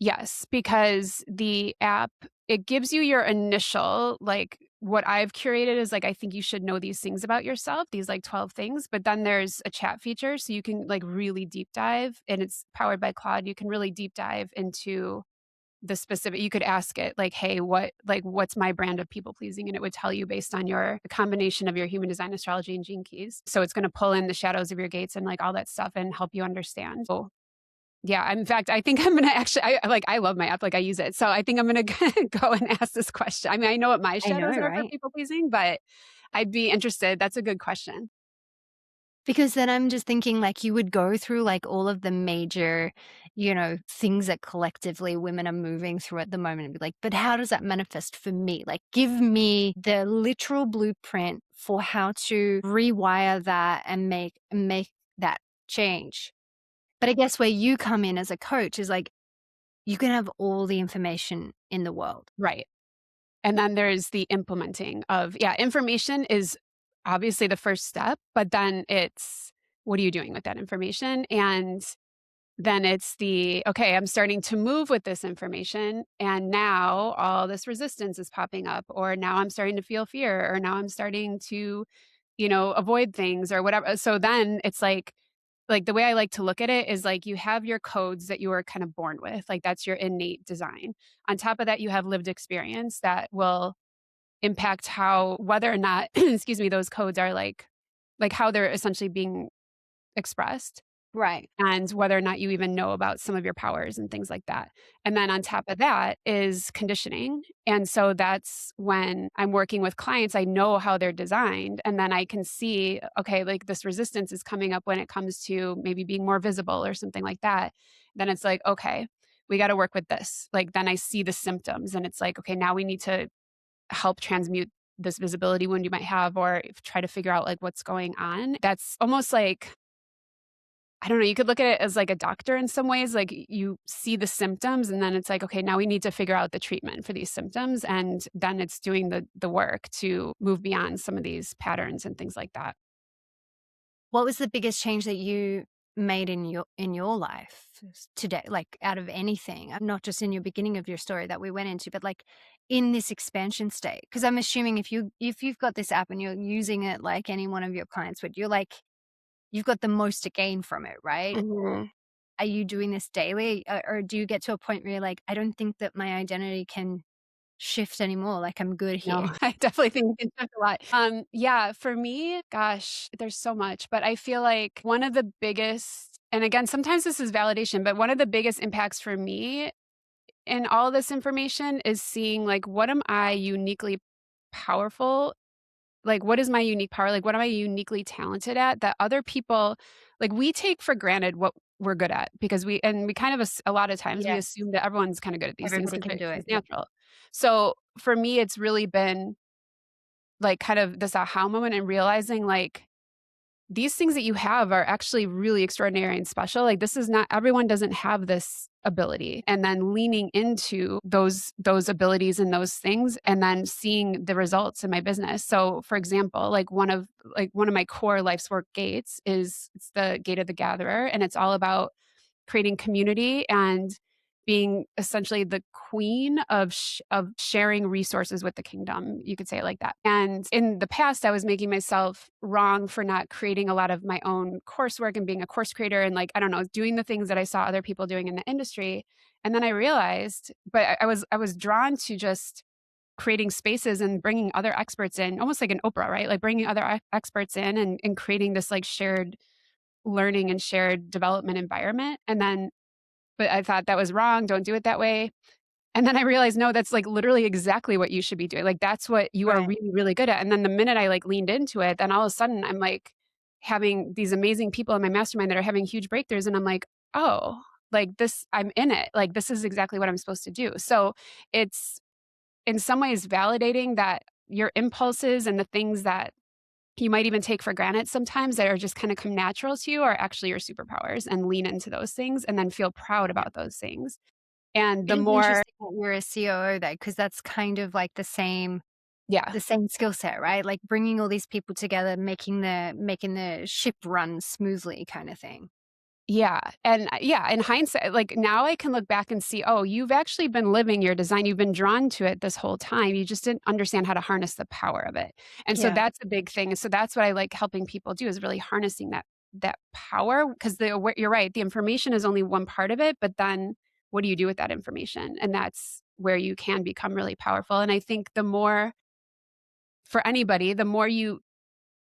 Speaker 1: Yes, because the app, it gives you your initial like, what I've curated is like, I think you should know these things about yourself, these like 12 things, but then there's a chat feature, so you can like really deep dive, and it's powered by Claude. You can really deep dive into the specific you could ask it like, "Hey, what's my brand of people pleasing?" And it would tell you based on the combination of your human design, astrology, and gene keys. So it's gonna pull in the shadows of your gates and like all that stuff and help you understand. So yeah, in fact, I think I'm gonna actually I love my app, like, I use it, so I think I'm gonna go and ask this question. I mean, I know what my
Speaker 2: I know,
Speaker 1: shadows are for
Speaker 2: right?
Speaker 1: people pleasing, but I'd be interested. That's a good question.
Speaker 2: Because then I'm just thinking like you would go through like all of the major, things that collectively women are moving through at the moment and be like, but how does that manifest for me? Like give me the literal blueprint for how to rewire that and make that change. But I guess where you come in as a coach is like, you can have all the information in the world.
Speaker 1: Right. And then there's the implementing of yeah, information is obviously the first step, but then it's what are you doing with that information? And then it's the, okay, I'm starting to move with this information, and now all this resistance is popping up, or now I'm starting to feel fear, or now I'm starting to, avoid things or whatever. So then it's like the way I like to look at it is like you have your codes that you were kind of born with, like that's your innate design. On top of that, you have lived experience that will impact how whether or not, excuse me, those codes are like how they're essentially being expressed
Speaker 2: Right.
Speaker 1: and whether or not you even know about some of your powers and things like that. And then on top of that is conditioning. And so that's when I'm working with clients, I know how they're designed. And then I can see, okay, like this resistance is coming up when it comes to maybe being more visible or something like that. Then it's like, okay, we got to work with this. Like then I see the symptoms and it's like, okay, now we need to help transmute this visibility wound you might have or try to figure out like what's going on. That's almost like I don't know, you could look at it as like a doctor in some ways, like, you see the symptoms and then it's like, "Okay, now we need to figure out the treatment for these symptoms," and then it's doing the work to move beyond some of these patterns and things like that.
Speaker 2: What was the biggest change that you made in your life today, like out of anything, not just in your beginning of your story that we went into, but like in this expansion state? Because I'm assuming if you've got this app and you're using it like any one of your clients would, you're like you've got the most to gain from it, right?
Speaker 1: Mhm.
Speaker 2: Are you doing this daily, or do you get to a point where you're like, I don't think that my identity can shift anymore? Like I'm good
Speaker 1: No,
Speaker 2: here.
Speaker 1: I definitely think it took a lot. Yeah, for me, gosh, there's so much, but I feel like one of the biggest and again, sometimes this is validation, but one of the biggest impacts for me in all this information is seeing, like, what am I uniquely powerful like, what is my unique power? Like, what am I uniquely talented at that other people like, we take for granted what we're good at because we kind of a lot of times we
Speaker 2: Yes,
Speaker 1: assume that everyone's kinda good at these things
Speaker 2: everybody
Speaker 1: because
Speaker 2: can do
Speaker 1: it
Speaker 2: it.
Speaker 1: comes natural. So, for me, it's really been, like, kind of this aha moment and realizing, like, these things that you have are actually really extraordinary and special. Like this is not everyone doesn't have this ability. And then leaning into those abilities and those things and then seeing the results in my business. So for example, like one of my core life's work gates is it's the gate of the gatherer and it's all about creating community and being essentially the queen of sharing resources with the kingdom, you could say it like that. And in the past, I was making myself wrong for not creating a lot of my own coursework and being a course creator and like, I don't know, doing the things that I saw other people doing in the industry. And then I realized, but I was drawn to just creating spaces and bringing other experts in, almost like an Oprah, right? Like bringing other experts in and creating this like shared learning and shared development environment. And then but I thought that was wrong, don't do it that way. And then I realized, no, that's, like, literally exactly what you should be doing, like, that's what you are
Speaker 2: Right.
Speaker 1: really, really good at, and then the minute I, like, leaned into it, then all of a sudden, I'm, like, having these amazing people in my mastermind that are having huge breakthroughs, and I'm like, "Oh, like, this I'm in it, like, this is exactly what I'm supposed to do." So, it's in some ways validating that your impulses and the things that you might even take for granted sometimes that are just kinda come natural to you are actually your superpowers, and lean into those things, and then feel proud about those things. And
Speaker 2: It
Speaker 1: the
Speaker 2: is
Speaker 1: more
Speaker 2: interesting that you're a COO though, because that's kind of like
Speaker 1: yeah.
Speaker 2: the same skill set, right? Like bringing all these people together, making the ship run smoothly kind of thing.
Speaker 1: Yeah, and, yeah, in hindsight, like, now I can look back and see, "Oh, you've actually been living your design, you've been drawn to it this whole time, you just didn't understand how to harness the power of it." And so
Speaker 2: Yeah.
Speaker 1: that's a big thing, so that's what I like helping people do is really harnessing that power because you're right, the information is only one part of it, but then what do you do with that information? And that's where you can become really powerful, and I think the more for anybody, the more you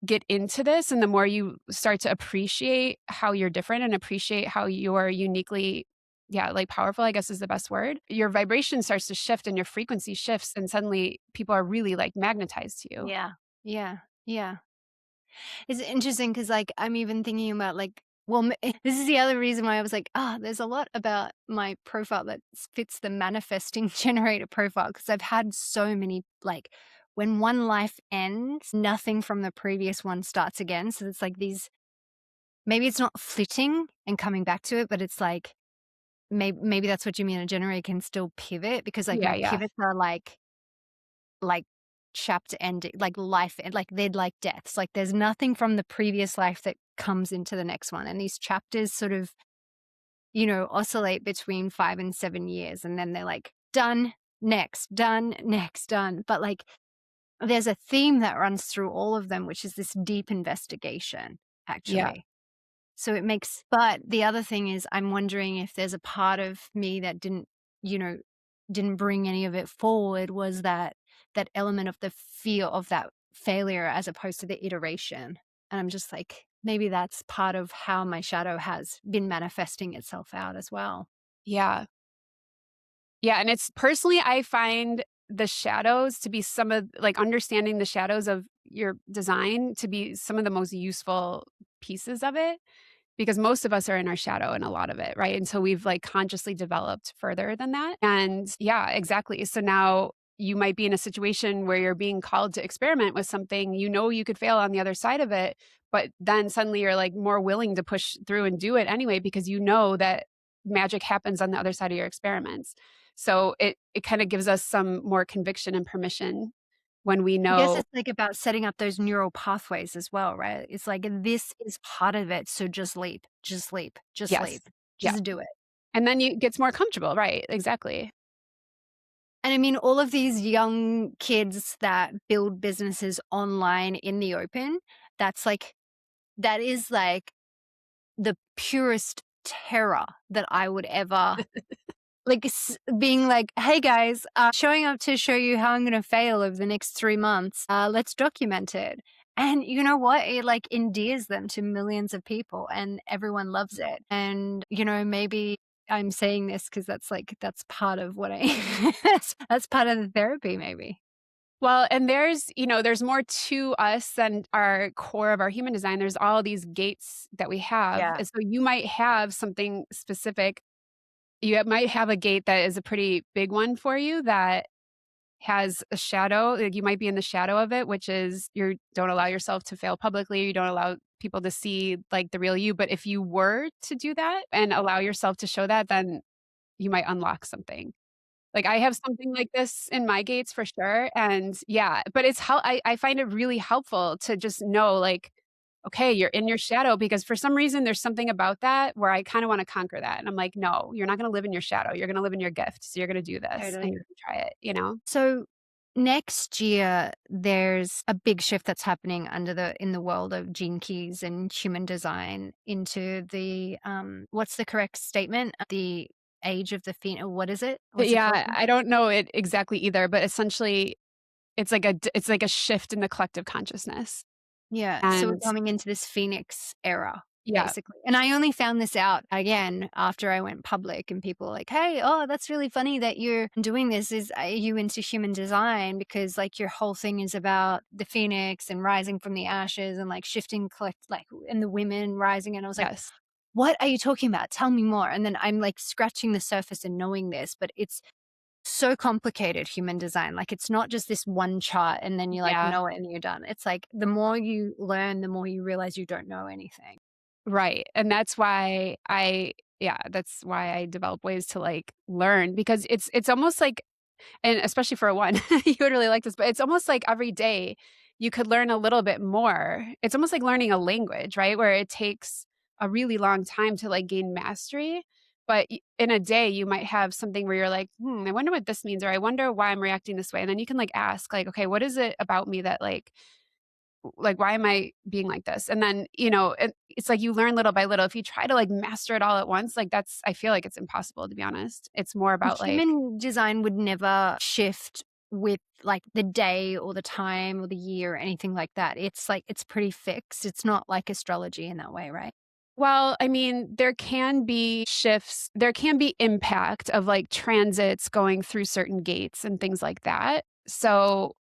Speaker 1: get into this and the more you start to appreciate how you're different and appreciate how you're uniquely yeah, like powerful, I guess is the best word. Your vibration starts to shift and your frequency shifts and suddenly people are really like magnetized to you.
Speaker 2: Yeah. Yeah. Yeah. It's interesting because, like, I'm even thinking about, like, well, this is the other reason why I was like, "Ah, there's a lot about my profile that fits the manifesting generator profile because 'cause I've had so many, like, when one life ends, nothing from the previous one starts again. So it's like these, maybe it's not flitting and coming back to it, but it's like maybe that's what you mean. A generator can still pivot because like
Speaker 1: Yeah,
Speaker 2: my
Speaker 1: yeah.
Speaker 2: pivots are like chapter ending, like life, and like they're like deaths. Like there's nothing from the previous life that comes into the next one. And these chapters sort of, oscillate between 5 and 7 years. And then they're like, done, next, done, next, done. But like there's a theme that runs through all of them, which is this deep investigation,
Speaker 1: Yeah.
Speaker 2: actually. So it makes, but the other thing is, I'm wondering if there's a part of me that you know, didn't bring any of it forward, was that element of the fear of that failure as opposed to the iteration. And I'm just like, maybe that's part of how my shadow has been manifesting itself out as well.
Speaker 1: Yeah. Yeah, and it's personally, I find the shadows to be some of like, understanding the shadows of your design to be some of the most useful pieces of it, because most of us are in our shadow in a lot of it, right? Until we've, like, consciously developed further than that, and yeah, exactly. So now you might be in a situation where you're being called to experiment with something, you could fail on the other side of it, but then suddenly you're, like, more willing to push through and do it anyway because you know that magic happens on the other side of your experiments. So it kinda gives us some more conviction and permission when we
Speaker 2: I guess
Speaker 1: know.
Speaker 2: it's like about setting up those neural pathways as well, right? It's like this is part of it, so just leap, just leap, just
Speaker 1: Yes.
Speaker 2: leap,
Speaker 1: Yeah,
Speaker 2: just do it.
Speaker 1: and then you gets more comfortable, right, exactly.
Speaker 2: And I mean, all of these young kids that build businesses online in the open, that's like, that is like the purest terror that I would ever like being like, hey guys, showing up to show you how I'm going to fail over the next 3 months. Let's document it. And you know what? It like endears them to millions of people and everyone loves it. And, maybe I'm saying this because that's part of what I, that's part of the therapy, maybe.
Speaker 1: Well, and there's more to us than our core of our human design. There's all these gates that we have.
Speaker 2: Yeah.
Speaker 1: And so you might have something specific. You might have a gate that is a pretty big one for you that has a shadow. Like you might be in the shadow of it, which is you don't allow yourself to fail publicly. You don't allow people to see like the real you. But if you were to do that and allow yourself to show that, then you might unlock something. Like, I have something like this in my gates for sure, and yeah, but I find it really helpful to just know, like, okay, you're in your shadow because for some reason, there's something about that where I kinda wanna conquer that, and I'm like, "No, you're not gonna live in your shadow, you're gonna live in your gift, so you're gonna do this, and
Speaker 2: Totally.
Speaker 1: you're gonna try it," you know?
Speaker 2: So next year, there's a big shift that's happening in the world of gene keys and human design into the what's the correct statement? The age of the phen what is it?
Speaker 1: But
Speaker 2: What's it called
Speaker 1: yeah,
Speaker 2: again?
Speaker 1: I don't know it exactly either, but essentially, it's like a shift in the collective consciousness,
Speaker 2: Yeah, so we're
Speaker 1: and
Speaker 2: coming into this Phoenix era,
Speaker 1: yeah,
Speaker 2: basically. And I only found this out again after I went public and people were like, "Hey, oh, that's really funny that you're doing this. Are you into human design? Because like your whole thing is about the Phoenix and rising from the ashes and like shifting and the women rising." And I was like,
Speaker 1: yes.
Speaker 2: "What are you talking about? Tell me more." And then I'm like scratching the surface and knowing this, but it's so complicated, human design. Like it's not just this one chart and then you like
Speaker 1: Yeah.
Speaker 2: know it and you're done. It's like the more you learn, the more you realize you don't know anything.
Speaker 1: Right, and that's why I develop ways to, like, learn because it's almost like and especially for one, you would really like this, but it's almost like every day you could learn a little bit more. It's almost like learning a language, right? Where it takes a really long time to, like, gain mastery, but in a day, you might have something where you're like, I wonder what this means," or "I wonder why I'm reacting this way," and then you can, like, ask, like, "Okay, what is it about me that, like, why am I being like this?" And then, it's like you learn little by little. If you try to, like, master it all at once, like, I feel like it's impossible, to be honest. It's more
Speaker 2: And
Speaker 1: about, like.
Speaker 2: human design would never shift with like the day or the time or the year or anything like that. It's like it's pretty fixed. It's not like astrology in that way, right?
Speaker 1: Well, I mean, there can be shifts, there can be impact of, like, transits going through certain gates and things like that. So,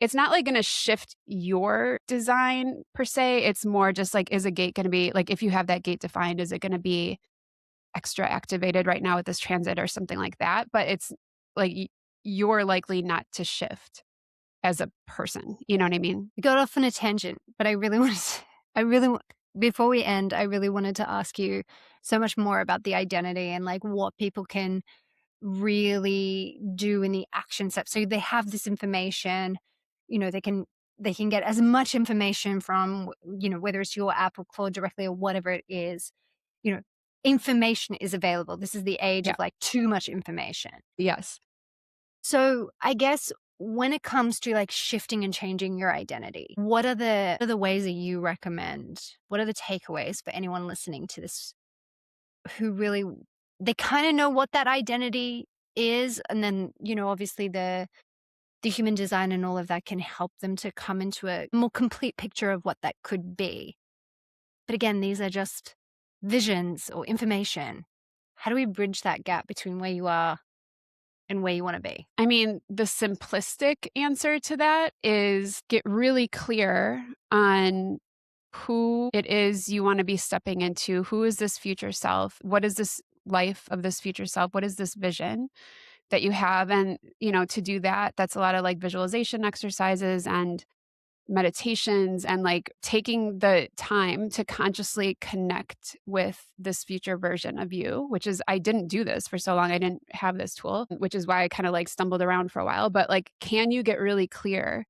Speaker 1: it's not, like, gonna shift your design per se, it's more just, like, is a gate gonna be like, if you have that gate defined, is it gonna be extra activated right now with this transit or something like that, but it's like you're likely not to shift as a person. You know what I mean?
Speaker 2: We got off on a tangent, but I really want to, I really, before we end, I really wanted to ask you so much more about the identity and like what people can really do in the action steps. So they have this information, they can get as much information from, whether it's your app or Claude directly or whatever it is, you know, information is available. This is the age
Speaker 1: Yeah.
Speaker 2: of like too much information.
Speaker 1: Yes.
Speaker 2: So I guess when it comes to like shifting and changing your identity, what are the ways that you recommend? What are the takeaways for anyone listening to this who really they kind of know what that identity is, and then obviously the human design and all of that can help them to come into a more complete picture of what that could be. But again, these are just visions or information. How do we bridge that gap between where you are and where you want to be?
Speaker 1: I mean, the simplistic answer to that is get really clear on who it is you want to be stepping into. Who is this future self? What is this life of this future self? What is this vision that you have? And, to do that, that's a lot of like visualization exercises and meditations and like taking the time to consciously connect with this future version of you, which is, I didn't do this for so long. I didn't have this tool, which is why I kind of like stumbled around for a while. But like, can you get really clear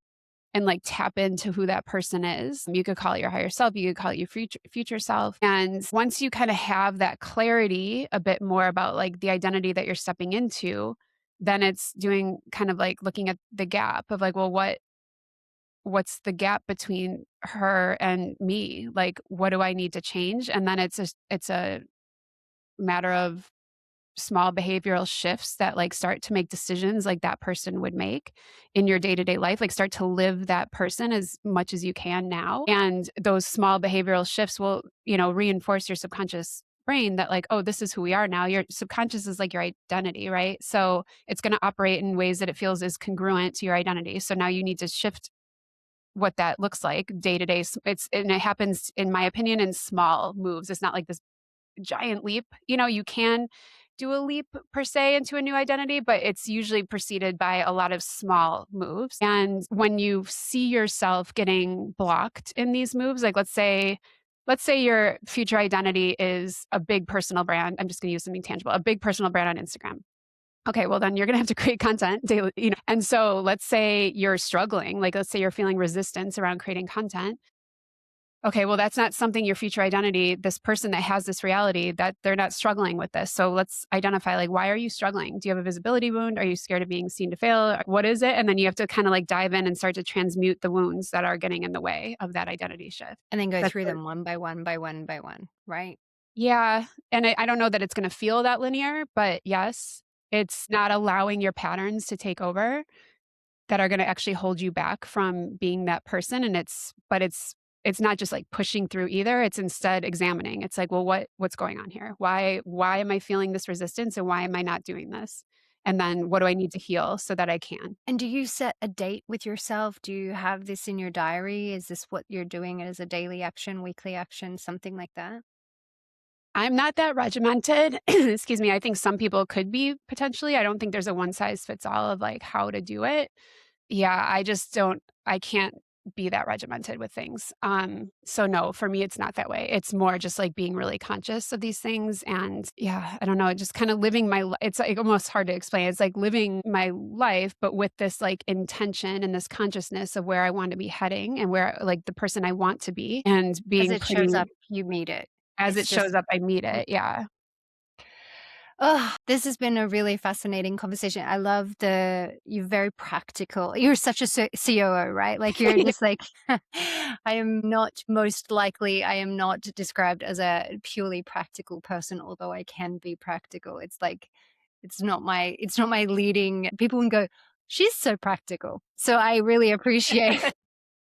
Speaker 1: and like tap into who that person is? You could call it your higher self, you could call it your future self. And once you kind of have that clarity a bit more about like the identity that you're stepping into, then it's doing kind of like looking at the gap of like, well, what's the gap between her and me? Like, what do I need to change? And then it's a matter of small behavioral shifts that like start to make decisions like that person would make in your day-to-day life, like start to live that person as much as you can now. And those small behavioral shifts will, reinforce your subconscious brain that like, oh, this is who we are now. Your subconscious is like your identity, right? So it's going to operate in ways that it feels is congruent to your identity. So now you need to shift what that looks like day to day. And it happens, in my opinion, in small moves. It's not like this giant leap. You can do a leap per se into a new identity, but it's usually preceded by a lot of small moves. And when you see yourself getting blocked in these moves, like let's say your future identity is a big personal brand. I'm just going to use something tangible, a big personal brand on Instagram. Okay, well, then you're gonna have to create content daily, And so let's say you're struggling, like let's say you're feeling resistance around creating content. Okay, well, that's not something your future identity, this person that has this reality, that they're not struggling with this. So let's identify like, why are you struggling? Do you have a visibility wound? Are you scared of being seen to fail? What is it? And then you have to kind of like dive in and start to transmute the wounds that are getting in the way of that identity shift.
Speaker 2: And then go
Speaker 1: That's
Speaker 2: through them one by one by one by one, right?
Speaker 1: Yeah, and I don't know that it's gonna feel that linear, but yes, it's not allowing your patterns to take over that are gonna actually hold you back from being that person, and it's not just, like, pushing through either, it's instead examining. It's like, "Well, what's going on here? Why am I feeling this resistance, and why am I not doing this? And then what do I need to heal so that I can?"
Speaker 2: And do you set a date with yourself? Do you have this in your diary? Is this what you're doing as a daily action, weekly action, something like that?
Speaker 1: I'm not that regimented. Excuse me, I think some people could be potentially. I don't think there's a one size fits all of, like, how to do it. Yeah, I can't be that regimented with things. So no, for me, it's not that way. It's more just like being really conscious of these things. And yeah, I don't know, just kind of living it's like almost hard to explain. It's like living my life, but with this like intention and this consciousness of where I want to be heading and where like the person I want to be and
Speaker 2: As
Speaker 1: being
Speaker 2: it shows
Speaker 1: pretty
Speaker 2: up, you meet it.
Speaker 1: as
Speaker 2: It's
Speaker 1: it shows
Speaker 2: just
Speaker 1: up, I meet it. Yeah.
Speaker 2: oh, this has been a really fascinating conversation. I love you're very practical. You're such a COO, right? Like you're just like, I am not described as a purely practical person, although I can be practical. It's like, it's not my leading. People can go, she's so practical. So I really appreciate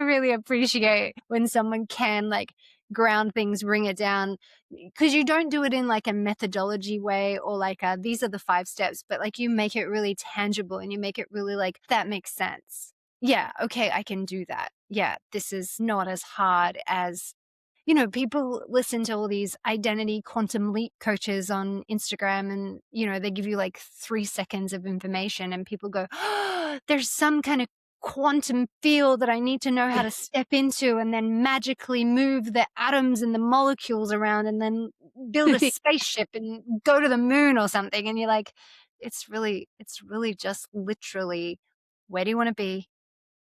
Speaker 2: really appreciate when someone can like ground things, bring it down, because you don't do it in like a methodology way or like these are the 5 steps, but like you make it really tangible and you make it really like that makes sense. Yeah, okay, I can do that. Yeah, this is not as hard as people listen to all these identity quantum leap coaches on Instagram and, they give you like 3 seconds of information and people go, oh, there's some kind of quantum field that I need to know how to step into and then magically move the atoms and the molecules around and then build a spaceship and go to the moon or something. And you're like, it's really just literally, where do you want to be?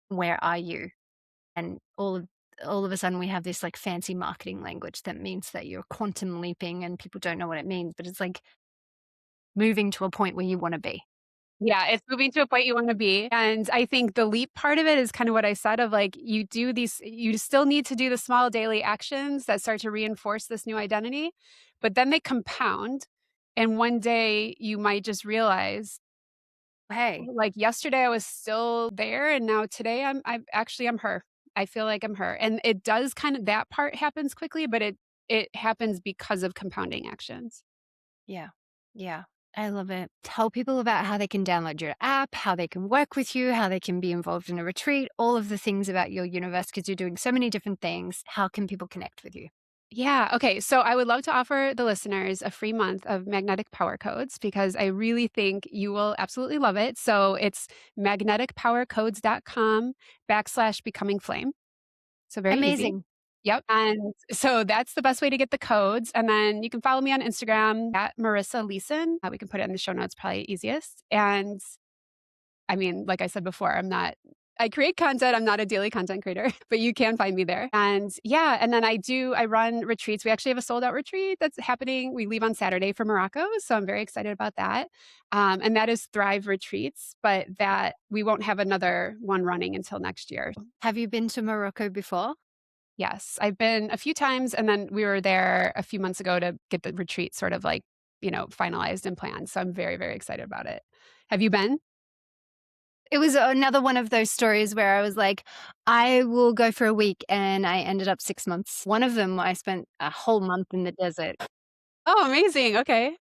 Speaker 2: Where are you? And all of a sudden we have this like fancy marketing language that means that you're quantum leaping and people don't know what it means, but it's like moving to a point where you want to be.
Speaker 1: Yeah, it's moving to a point you wanna be, and I think the leap part of it is kinda what I said of, like, you still need to do the small daily actions that start to reinforce this new identity, but then they compound, and one day you might just realize,
Speaker 2: Hey,
Speaker 1: like, yesterday I was still there, and now today I'm her. I feel like I'm her, and it does kinda that part happens quickly, but it happens because of compounding actions.
Speaker 2: yeah, yeah. I love it. Tell people about how they can download your app, how they can work with you, how they can be involved in a retreat, all of the things about your universe because you're doing so many different things. How can people connect with you?
Speaker 1: Yeah. Okay. So I would love to offer the listeners a free month of magnetic power codes because I really think you will absolutely love it. So it's magneticpowercodes.com/becoming flame. So very easy.
Speaker 2: Amazing.
Speaker 1: Yep. And so that's the best way to get the codes. And then you can follow me on Instagram at Marissa Leeson. We can put it in the show notes, probably easiest. And I mean, like I said before, I create content. I'm not a daily content creator, but you can find me there. And yeah, and then I run retreats. We actually have a sold out retreat that's happening. We leave on Saturday for Morocco. So I'm very excited about that. And that is Thrive Retreats, but that we won't have another one running until next year.
Speaker 2: Have you been to Morocco before?
Speaker 1: Yes, I've been a few times. And then we were there a few months ago to get the retreat sort of like, finalized and planned. So I'm very, very excited about it. Have you been?
Speaker 2: It was another one of those stories where I was like, I will go for a week, and I ended up 6 months. One of them, I spent a whole month in the desert.
Speaker 1: Oh, amazing. Okay.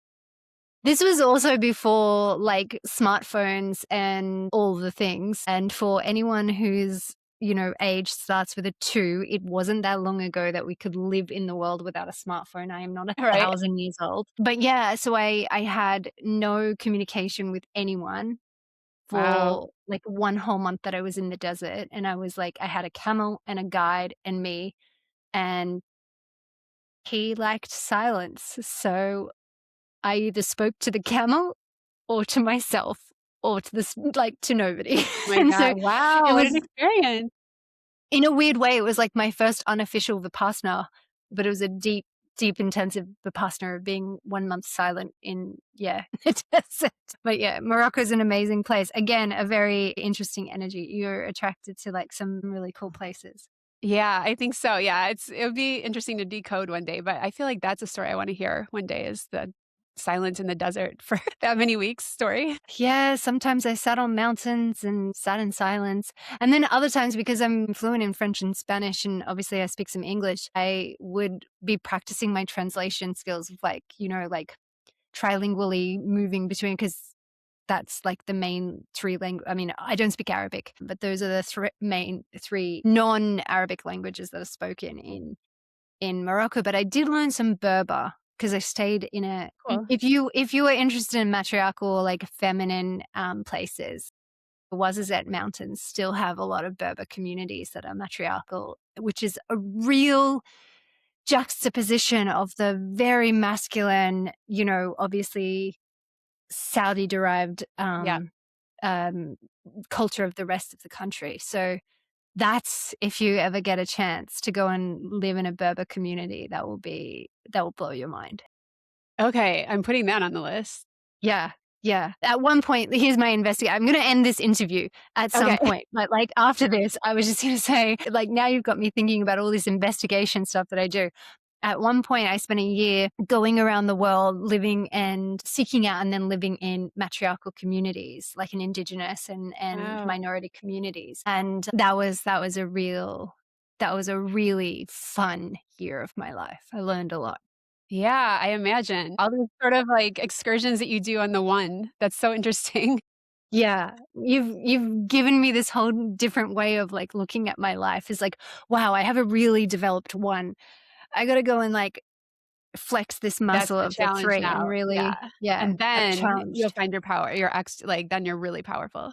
Speaker 2: This was also before, like, smartphones and all the things, and for anyone whose, age starts with a 2, it wasn't that long ago that we could live in the world without a smartphone. I am not
Speaker 1: All right.
Speaker 2: 1,000 years old. But, yeah, so I had no communication with anyone
Speaker 1: Wow.
Speaker 2: for like one whole month that I was in the desert, and I was like I had a camel and a guide and me, and he liked silence. So I either spoke to the camel or to myself or to this like to nobody.
Speaker 1: Oh my
Speaker 2: And so
Speaker 1: god. Wow,
Speaker 2: it
Speaker 1: what an
Speaker 2: was
Speaker 1: experience.
Speaker 2: in a weird way, it was like my first unofficial Vipassana, but it was a deep, deep intensive Vipassana of being 1 month silent in, yeah, the desert. But yeah, Morocco's an amazing place. Again, a very interesting energy. You're attracted to like some really cool places.
Speaker 1: Yeah, I think so, yeah, it would be interesting to decode one day, but I feel like that's a story I wanna hear one day is the silence in the desert for that many weeks story.
Speaker 2: Yeah, sometimes I sat on mountains and sat in silence. And then other times, because I'm fluent in French and Spanish, and obviously I speak some English, I would be practicing my translation skills of like, like trilingually moving between, because that's like the main three language. I mean, I don't speak Arabic, but those are the main three non-Arabic languages that are spoken in Morocco. But I did learn some Berber because I stayed in a.
Speaker 1: Cool.
Speaker 2: If you are interested in matriarchal or like feminine places, the Ouarzazate Mountains still have a lot of Berber communities that are matriarchal, which is a real juxtaposition of the very masculine, obviously Saudi derived
Speaker 1: Yeah.
Speaker 2: um, culture of the rest of the country. So that's if you ever get a chance to go and live in a Berber community, that will blow your mind.
Speaker 1: Okay, I'm putting that on the list.
Speaker 2: Yeah. Yeah. At one point, here's my investigate. I'm going to end this interview at some
Speaker 1: Okay.
Speaker 2: point. But like after this, I was just going to say, like, now you've got me thinking about all this investigation stuff that I do. At one point, I spent a year going around the world, living and seeking out and then living in matriarchal communities, like in indigenous and
Speaker 1: Wow.
Speaker 2: minority communities. And that was a really fun year of my life. I learned a lot.
Speaker 1: Yeah, I imagine. All these sort of, like, excursions that you do on the one. That's so interesting.
Speaker 2: Yeah, you've given me this whole different way of, like, looking at my life. Is like, wow, I have a really developed one. I gotta go and, like, flex this
Speaker 1: That's
Speaker 2: muscle
Speaker 1: the
Speaker 2: of the
Speaker 1: challenge
Speaker 2: 3 and
Speaker 1: now, yeah,
Speaker 2: really yeah,
Speaker 1: and
Speaker 2: I'm
Speaker 1: then you'll
Speaker 2: challenged.
Speaker 1: find your power, like, then you're really powerful.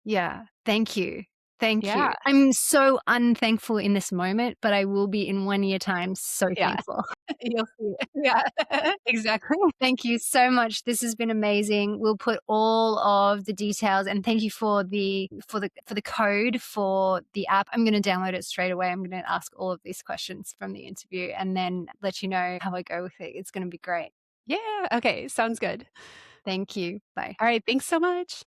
Speaker 2: Yeah, thank you. Thank you.
Speaker 1: Yeah,
Speaker 2: I'm so unthankful in this moment, but I will be in 1 year time so
Speaker 1: yeah,
Speaker 2: thankful.
Speaker 1: you'll see it. Yeah, exactly.
Speaker 2: Thank you so much. This has been amazing. We'll put all of the details and thank you for the code for the app. I'm gonna download it straight away. I'm gonna ask all of these questions from the interview and then let you know how I go with it. It's gonna be great.
Speaker 1: Yeah, okay, sounds good.
Speaker 2: Thank you. Bye.
Speaker 1: Alright, thanks so much.